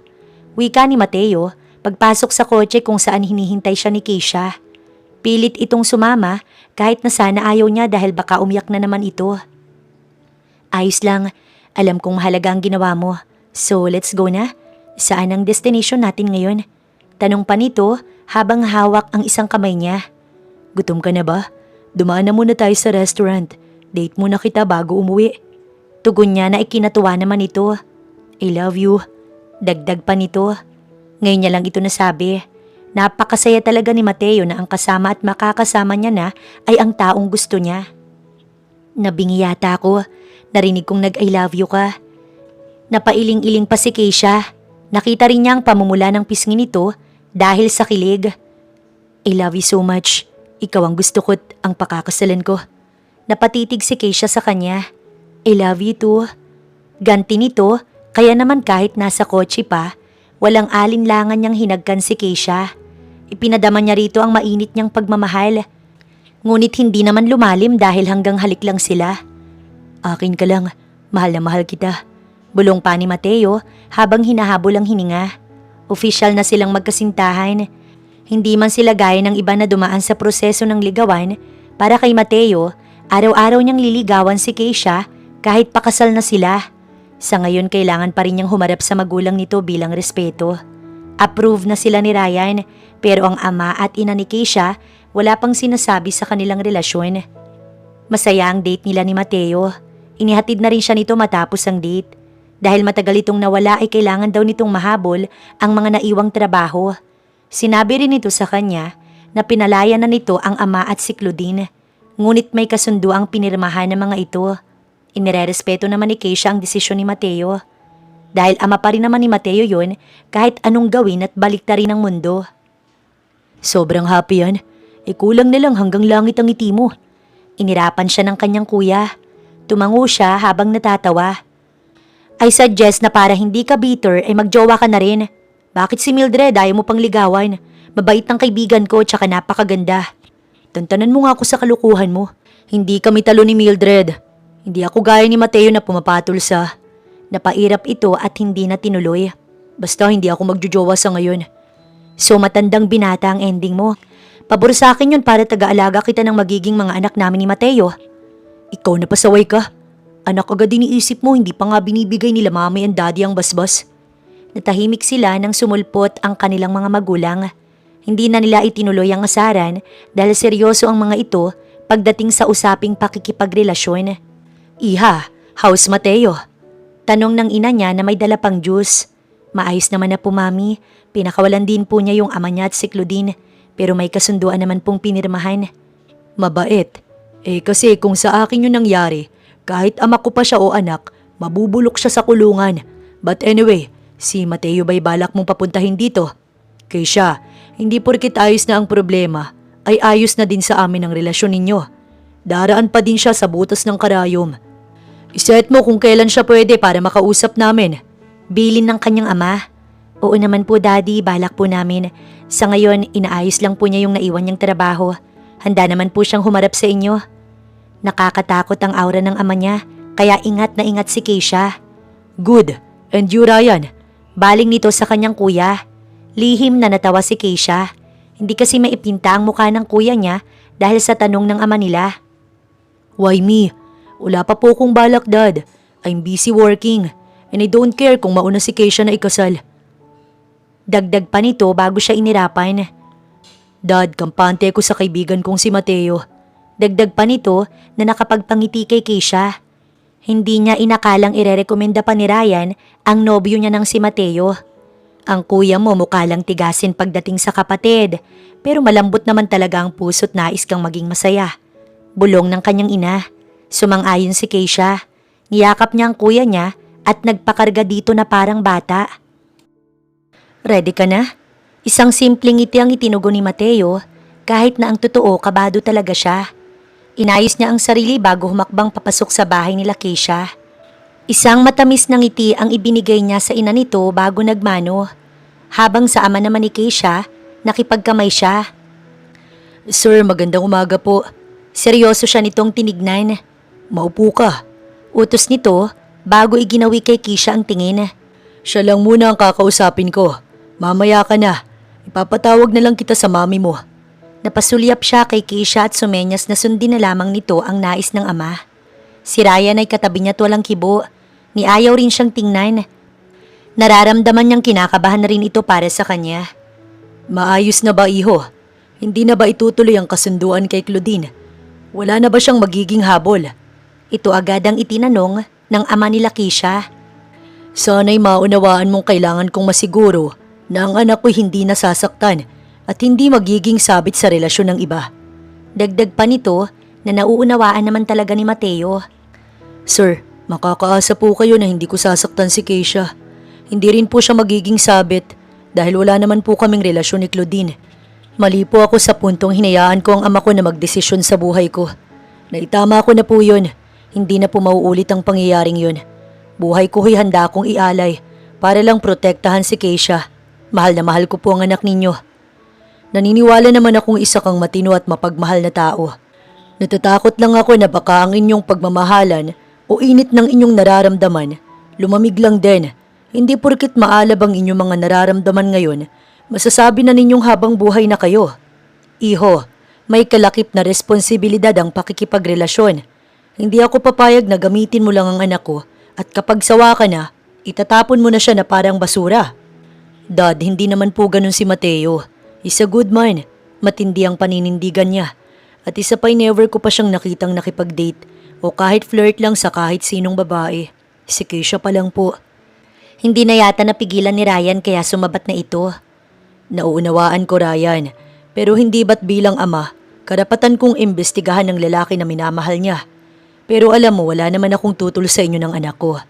Wika ni Mateo pagpasok sa kotse kung saan hinihintay siya ni Keisha. Pilit itong sumama kahit na sana ayaw niya dahil baka umiyak na naman ito. Ayos lang, alam kong mahalaga ang ginawa mo. So let's go na. Saan ang destination natin ngayon? Tanong pa nito habang hawak ang isang kamay niya. Gutom ka na ba? Dumaan na muna tayo sa restaurant. Date muna kita bago umuwi. Tugon niya na ikinatuwa naman ito. I love you. Dagdag pa nito. Ngayon niya lang ito nasabi. Napakasaya talaga ni Mateo na ang kasama at makakasama niya na ay ang taong gusto niya. Nabingi yata ako. Narinig kong nag-I love you ka. Napailing-iling pa si Keisha. Nakita rin niya ang pamumula ng pisngi nito dahil sa kilig. I love you so much. Ikaw ang gusto ko't ang pakakasalan ko. Napatitig si Keisha sa kanya. I love you too. Ganti nito, kaya naman kahit nasa kotse pa, walang alinlangan niyang hinagkan si Keisha. Ipinadama niya rito ang mainit niyang pagmamahal. Ngunit hindi naman lumalim dahil hanggang halik lang sila. Akin ka lang, mahal na mahal kita. Bulong pa ni Mateo habang hinahabol ang hininga. Opisyal na silang magkasintahan. Hindi man sila gaya ng iba na dumaan sa proseso ng ligawan. Para kay Mateo, araw-araw niyang liligawan si Keisha kahit pakasal na sila. Sa ngayon kailangan pa rin niyang humarap sa magulang nito bilang respeto. Approve na sila ni Ryan pero ang ama at ina ni Keisha wala pang sinasabi sa kanilang relasyon. Masaya ang date nila ni Mateo. Inihatid na rin siya nito matapos ang date. Dahil matagal itong nawala ay kailangan daw nitong mahabol ang mga naiwang trabaho. Sinabi rin ito sa kanya na pinalaya na nito ang ama at si Claudine. Ngunit may kasundo ang pinirmahan ng mga ito. Inirerespeto naman ni Keisha ang desisyon ni Mateo. Dahil ama pa rin naman ni Mateo yun kahit anong gawin at baliktarin ang mundo. Sobrang happy yan. Kulang na lang hanggang langit ang ngiti mo. Inirapan siya ng kanyang kuya. Tumango siya habang natatawa. I suggest na para hindi ka bitter ay magjowa ka na rin. Bakit si Mildred ayaw mo pang ligawan? Mabait ng kaibigan ko tsaka napakaganda. Tantanan mo nga ako sa kalukuhan mo. Hindi kami talo ni Mildred. Hindi ako gaya ni Mateo na pumapatol sa... Napairap ito at hindi na tinuloy. Basta hindi ako magjojowa sa ngayon. So matandang binata ang ending mo. Pabor sa akin yun para taga-alaga kita ng magiging mga anak namin ni Mateo. Ikaw na pasaway ka. Anak agad iniisip mo, hindi pa nga binibigay nila mami and daddy ang basbas. Natahimik sila nang sumulpot ang kanilang mga magulang. Hindi na nila itinuloy ang asaran dahil seryoso ang mga ito pagdating sa usaping pakikipagrelasyon. Iha, how's Mateo? Tanong ng ina niya na may dala pang juice. Maayos naman na po mami, pinakawalan din po niya yung ama niya at si Claudine, pero may kasunduan naman pong pinirmahan. Mabait. Kasi kung sa akin yun nangyari, kahit ama ko pa siya o anak, mabubulok siya sa kulungan. But anyway, si Mateo ba'y balak mong papuntahin dito? Keisha, hindi porkit ayos na ang problema, ay ayos na din sa amin ang relasyon ninyo. Daraan pa din siya sa butas ng karayom. Iset mo kung kailan siya pwede para makausap namin. Bilin ng kanyang ama. Oo naman po daddy, balak po namin. Sa ngayon, inaayos lang po niya yung naiwan niyang trabaho. Handa naman po siyang humarap sa inyo. Nakakatakot ang aura ng ama niya, kaya ingat na ingat si Keisha. Good. And you Ryan? Baling nito sa kanyang kuya. Lihim na natawa si Keisha. Hindi kasi maipinta ang mukha ng kuya niya dahil sa tanong ng ama nila. Why me? Wala pa po kong balak dad. I'm busy working. And I don't care kung mauna si Keisha na ikasal. Dagdag pa nito bago siya inirapan. Dad, kampante ko sa kaibigan kong si Mateo. Dagdag pa nito na nakapagpangiti kay Keisha. Hindi niya inakalang irerekomenda pa ni Ryan ang nobyo niya ng si Mateo. Ang kuya mo mukha lang tigasin pagdating sa kapatid, pero malambot naman talaga ang puso't nais kang maging masaya. Bulong ng kanyang ina. Sumang-ayon si Keisha. Niyakap niya ang kuya niya at nagpakarga dito na parang bata. Ready ka na? Isang simpleng ngiti ang itinugon ni Mateo kahit na ang totoo kabado talaga siya. Inayos niya ang sarili bago humakbang papasok sa bahay nila Keisha. Isang matamis na ngiti ang ibinigay niya sa ina nito bago nagmano. Habang sa ama naman ni Keisha, nakipagkamay siya. Sir, magandang umaga po. Seryoso siya nitong tinignan. Maupo ka. Utos nito bago iginawi kay Keisha ang tingin. Siya lang muna ang kakausapin ko. Mamaya ka na. Ipapatawag na lang kita sa mami mo. Napasulyap siya kay Keisha at sumenyas na sundin na lamang nito ang nais ng ama. Si Ryan ay katabi niya at walang kibo. Niayaw rin siyang tingnan. Nararamdaman niyang kinakabahan na rin ito para sa kanya. Maayos na ba iho? Hindi na ba itutuloy ang kasunduan kay Claudine? Wala na ba siyang magiging habol? Ito agad ang itinanong ng ama nila Keisha. Sana'y maunawaan mong kailangan kong masiguro na ang anak ko'y hindi nasasaktan at hindi magiging sabit sa relasyon ng iba. Dagdag pa nito na nauunawaan naman talaga ni Mateo. Sir, makakaasa po kayo na hindi ko sasaktan si Keisha. Hindi rin po siya magiging sabit dahil wala naman po kaming relasyon ni Claudine. Mali po ako sa puntong hinayaan ko ang ama ko na magdesisyon sa buhay ko. Naitama ko na po yun. Hindi na po mauulit ang pangyayaring yun. Buhay ko'y handa akong ialay para lang protektahan si Keisha. Mahal na mahal ko po ang anak ninyo. Naniniwala naman akong isa kang matino at mapagmahal na tao. Natatakot lang ako na baka ang inyong pagmamahalan o init ng inyong nararamdaman, lumamig lang din. Hindi porkit maalab ang inyong mga nararamdaman ngayon, masasabi na ninyong habang buhay na kayo. Iho, may kalakip na responsibilidad ang pakikipagrelasyon. Hindi ako papayag na gamitin mo lang ang anak ko at kapag sawa ka na, itatapon mo na siya na parang basura. Dad, hindi naman po ganun si Mateo. He's a good man. Matindi ang paninindigan niya. At isa pa'y never ko pa siyang nakitang nakipag-date o kahit flirt lang sa kahit sinong babae. Si Keisha pa lang po. Hindi na yata napigilan ni Ryan kaya sumabat na ito. Nauunawaan ko, Ryan, pero hindi ba't bilang ama, karapatan kong imbestigahan ng lalaki na minamahal niya. Pero alam mo, wala naman akong tutol sa inyo ng anak ko.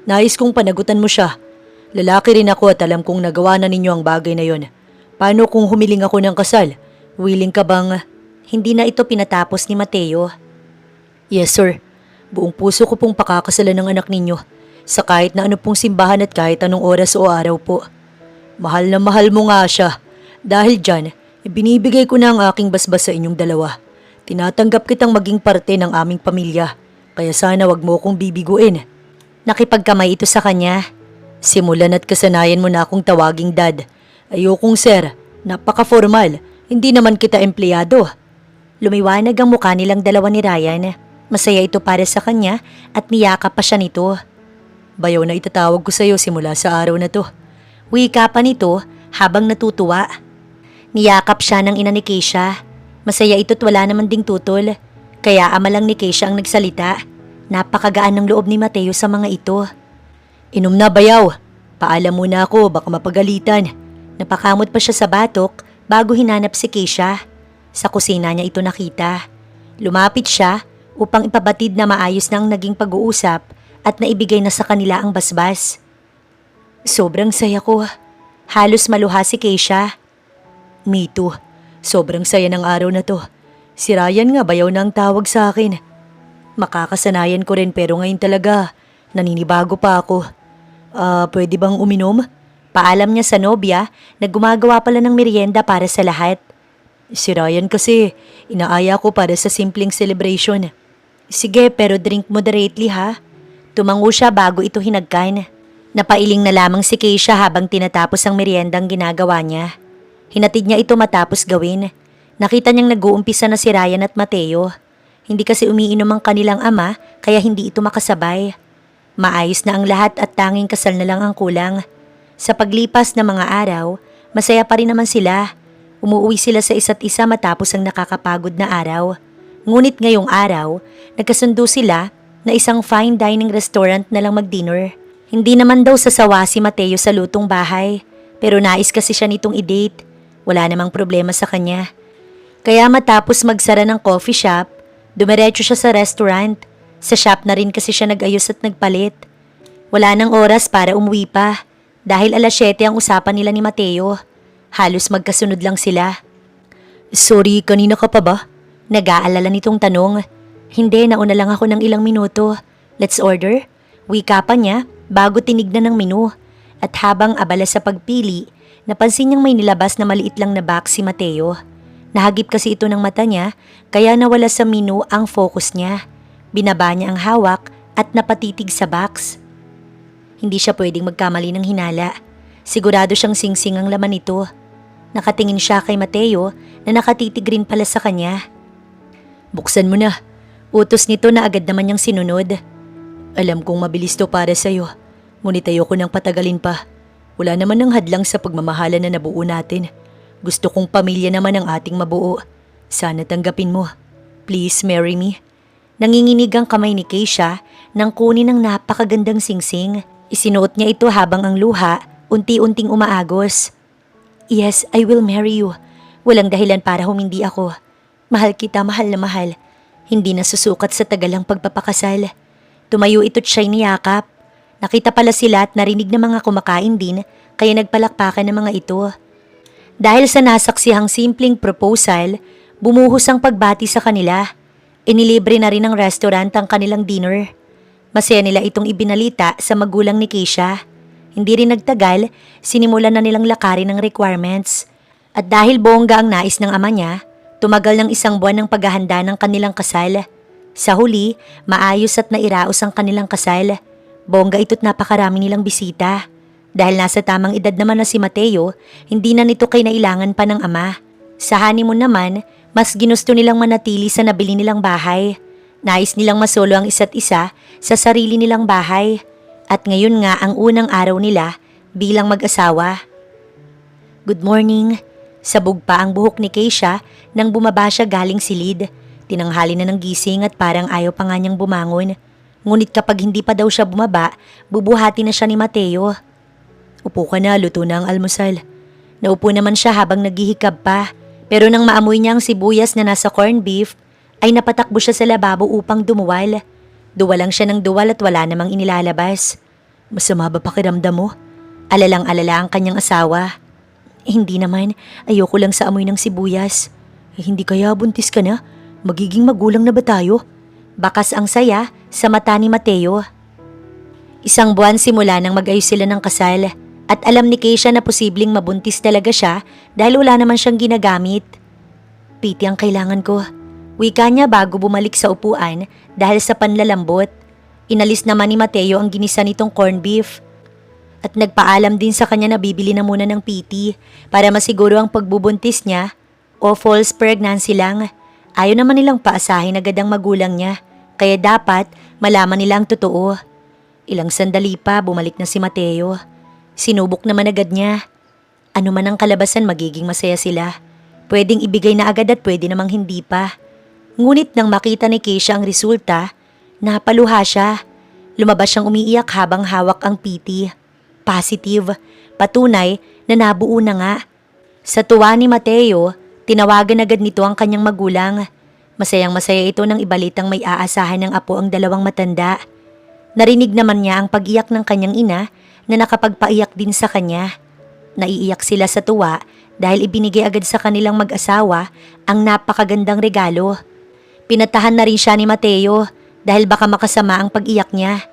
Nais kong panagutan mo siya. Lalaki rin ako at alam kong nagawa na ninyo ang bagay na yon. Paano kung humiling ako ng kasal? Willing ka bang... Hindi na ito pinatapos ni Mateo. Yes, sir. Buong puso ko pong pakakasalan ng anak ninyo sa kahit na ano pong simbahan at kahit anong oras o araw po. Mahal na mahal mo nga siya. Dahil dyan, ibinibigay ko na ang aking basbas sa inyong dalawa. Tinatanggap kitang maging parte ng aming pamilya. Kaya sana wag mo akong bibiguin. Nakipagkamay ito sa kanya. Simulan at kasanayan mo na akong tawaging dad. Ayokong sir, napaka-formal. Hindi naman kita empleyado. Lumiwanag ang mukha nilang dalawa ni Ryan. Masaya ito para sa kanya at niyakap pa siya nito. Bayaw na itatawag ko sa iyo simula sa araw na to. Wika pa nito habang natutuwa. Niyakap siya ng ina ni Keisha. Masaya ito't wala naman ding tutol. Kaya ama lang ni Keisha ang nagsalita. Napakagaan ng loob ni Mateo sa mga ito. Inom na, bayaw. Paalam muna ako, baka mapagalitan. Napakamot pa siya sa batok bago hinanap si Keisha. Sa kusina niya ito nakita. Lumapit siya upang ipabatid na maayos na ang naging pag-uusap at naibigay na sa kanila ang basbas. Sobrang saya ko. Halos maluha si Keisha. Me too. Sobrang saya ng araw na to. Si Ryan nga bayaw na ang tawag sa akin. Makakasanayan ko rin pero ngayon talaga naninibago pa ako. Pwede bang uminom? Paalam niya sa nobya na gumagawa pala ng merienda para sa lahat. Si Ryan kasi, inaaya ko para sa simpleng celebration. Sige, pero drink moderately ha. Tumango siya bago ito hinagkan. Napailing na lamang si Keisha habang tinatapos ang meriendang ginagawa niya. Hinatid niya ito matapos gawin. Nakita niyang nag-uumpisa na si Ryan at Mateo. Hindi kasi umiinom ang kanilang ama kaya hindi ito makasabay. Maayos na ang lahat at tanging kasal na lang ang kulang. Sa paglipas ng mga araw, masaya pa rin naman sila. Umuwi sila sa isa't isa matapos ang nakakapagod na araw. Ngunit ngayong araw, nagkasundo sila na isang fine dining restaurant na lang mag-dinner. Hindi naman daw sasawa si Mateo sa lutong bahay, pero nais kasi siya nitong i-date. Wala namang problema sa kanya. Kaya matapos magsara ng coffee shop, dumiretso siya sa restaurant. Sa shop na rin kasi siya nag-ayos at nagpalit. Wala nang oras para umuwi pa dahil 7:00 ang usapan nila ni Mateo. Halos magkasunod lang sila. Sorry, kanina ka pa ba? Nag-aalala nitong tanong. Hindi, nauna lang ako ng ilang minuto. Let's order. Wika pa niya bago tinignan ng menu. At habang abala sa pagpili, napansin niyang may nilabas na maliit lang na box si Mateo. Nahagip kasi ito ng mata niya kaya nawala sa menu ang focus niya. Binaba niya ang hawak at napatitig sa box. Hindi siya pwedeng magkamali ng hinala. Sigurado siyang singsing ang laman nito. Nakatingin siya kay Mateo na nakatitig rin pala sa kanya. Buksan mo na. Utos nito na agad naman niyang sinunod. Alam kong mabilis to para sa'yo. Ngunit ayoko nang patagalin pa. Wala naman ng hadlang sa pagmamahalan na nabuo natin. Gusto kong pamilya naman ang ating mabuo. Sana tanggapin mo. Please marry me. Nanginginig ang kamay ni Keisha nang kunin ng napakagandang singsing. Isinuot niya ito habang ang luha unti-unting umaagos. Yes, I will marry you. Walang dahilan para humindi ako. Mahal kita, mahal na mahal. Hindi na susukat sa tagalang pagpapakasal. Tumayo ito't siya'y niyakap. Nakita pala sila at narinig ng mga kumakain din kaya nagpalakpakan ng mga ito. Dahil sa nasaksihang simpleng proposal, bumuhos ang pagbati sa kanila. Inilibre na rin ng restaurant ang kanilang dinner. Masaya nila itong ibinalita sa magulang ni Keisha. Hindi rin nagtagal, sinimulan na nilang lakarin ng requirements. At dahil bongga ang nais ng ama niya, tumagal ng 1 buwan ng paghahanda ng kanilang kasal. Sa huli, maayos at nairaos ang kanilang kasal. Bongga ito't napakarami nilang bisita. Dahil nasa tamang edad naman na si Mateo, hindi na nito kinailangan pa ng ama. Sa honeymoon naman, mas ginusto nilang manatili sa nabili nilang bahay. Nais nilang masolo ang isa't isa sa sarili nilang bahay. At ngayon nga ang unang araw nila bilang mag-asawa. Good morning. Sabog pa ang buhok ni Keisha nang bumaba siya galing silid. Tinanghali na ng gising at parang ayaw pa nga niyang bumangon. Ngunit kapag hindi pa daw siya bumaba, bubuhati na siya ni Mateo. Upo ka na, luto na ang almusal. Naupo naman siya habang naghihikab pa. Pero nang maamoy niya ang sibuyas na nasa corned beef, ay napatakbo siya sa lababo upang dumuwal. Duwalang siya ng duwal at wala namang inilalabas. Masama ba pakiramdam mo? Alalang-alala ang kanyang asawa. Hindi naman, ayoko lang sa amoy ng sibuyas. Hindi kaya buntis ka na? Magiging magulang na ba tayo? Bakas ang saya sa mata ni Mateo. 1 buwan simula nang mag-ayos sila ng kasal at alam ni Keisha na posibleng mabuntis talaga siya dahil wala naman siyang ginagamit. Piti ang kailangan ko. Wika niya bago bumalik sa upuan dahil sa panlalambot. Inalis naman ni Mateo ang ginisa nitong corned beef. At nagpaalam din sa kanya na bibili na muna ng PT para masiguro ang pagbubuntis niya o false pregnancy lang. Ayaw naman nilang paasahin agad ang magulang niya, kaya dapat malaman nila ang totoo. Ilang sandali pa bumalik na si Mateo. Sinubok naman agad niya. Ano man ang kalabasan magiging masaya sila. Pwedeng ibigay na agad at pwede namang hindi pa. Ngunit nang makita ni Keisha ang resulta, napaluha siya. Lumabas siyang umiiyak habang hawak ang PT. Positive, patunay na nabuo na nga. Sa tuwa ni Mateo, tinawagan agad nito ang kanyang magulang. Masayang-masaya ito nang ibalitang may aasahan ng apo ang 2 matanda. Narinig naman niya ang pag-iyak ng kanyang ina na nakapagpaiyak din sa kanya. Naiiyak sila sa tuwa dahil ibinigay agad sa kanilang mag-asawa ang napakagandang regalo. Pinatahan na rin siya ni Mateo dahil baka makasama ang pag-iyak niya.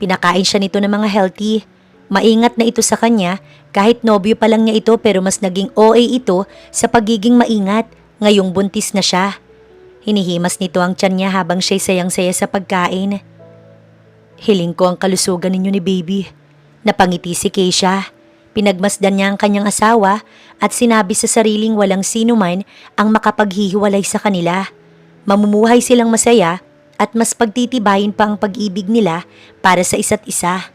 Pinakain siya nito ng mga healthy. Maingat na ito sa kanya kahit nobyo pa lang niya ito pero mas naging OA ito sa pagiging maingat ngayong buntis na siya. Hinihimas nito ang tiyan niya habang siya'y sayang-saya sa pagkain. Hiling ko ang kalusugan ninyo ni baby. Napangiti si Keisha. Pinagmasdan niya ang kanyang asawa at sinabi sa sariling walang sino man ang makapaghihiwalay sa kanila. Mamumuhay silang masaya at mas pagtitibayin pa ang pag-ibig nila para sa isa't isa.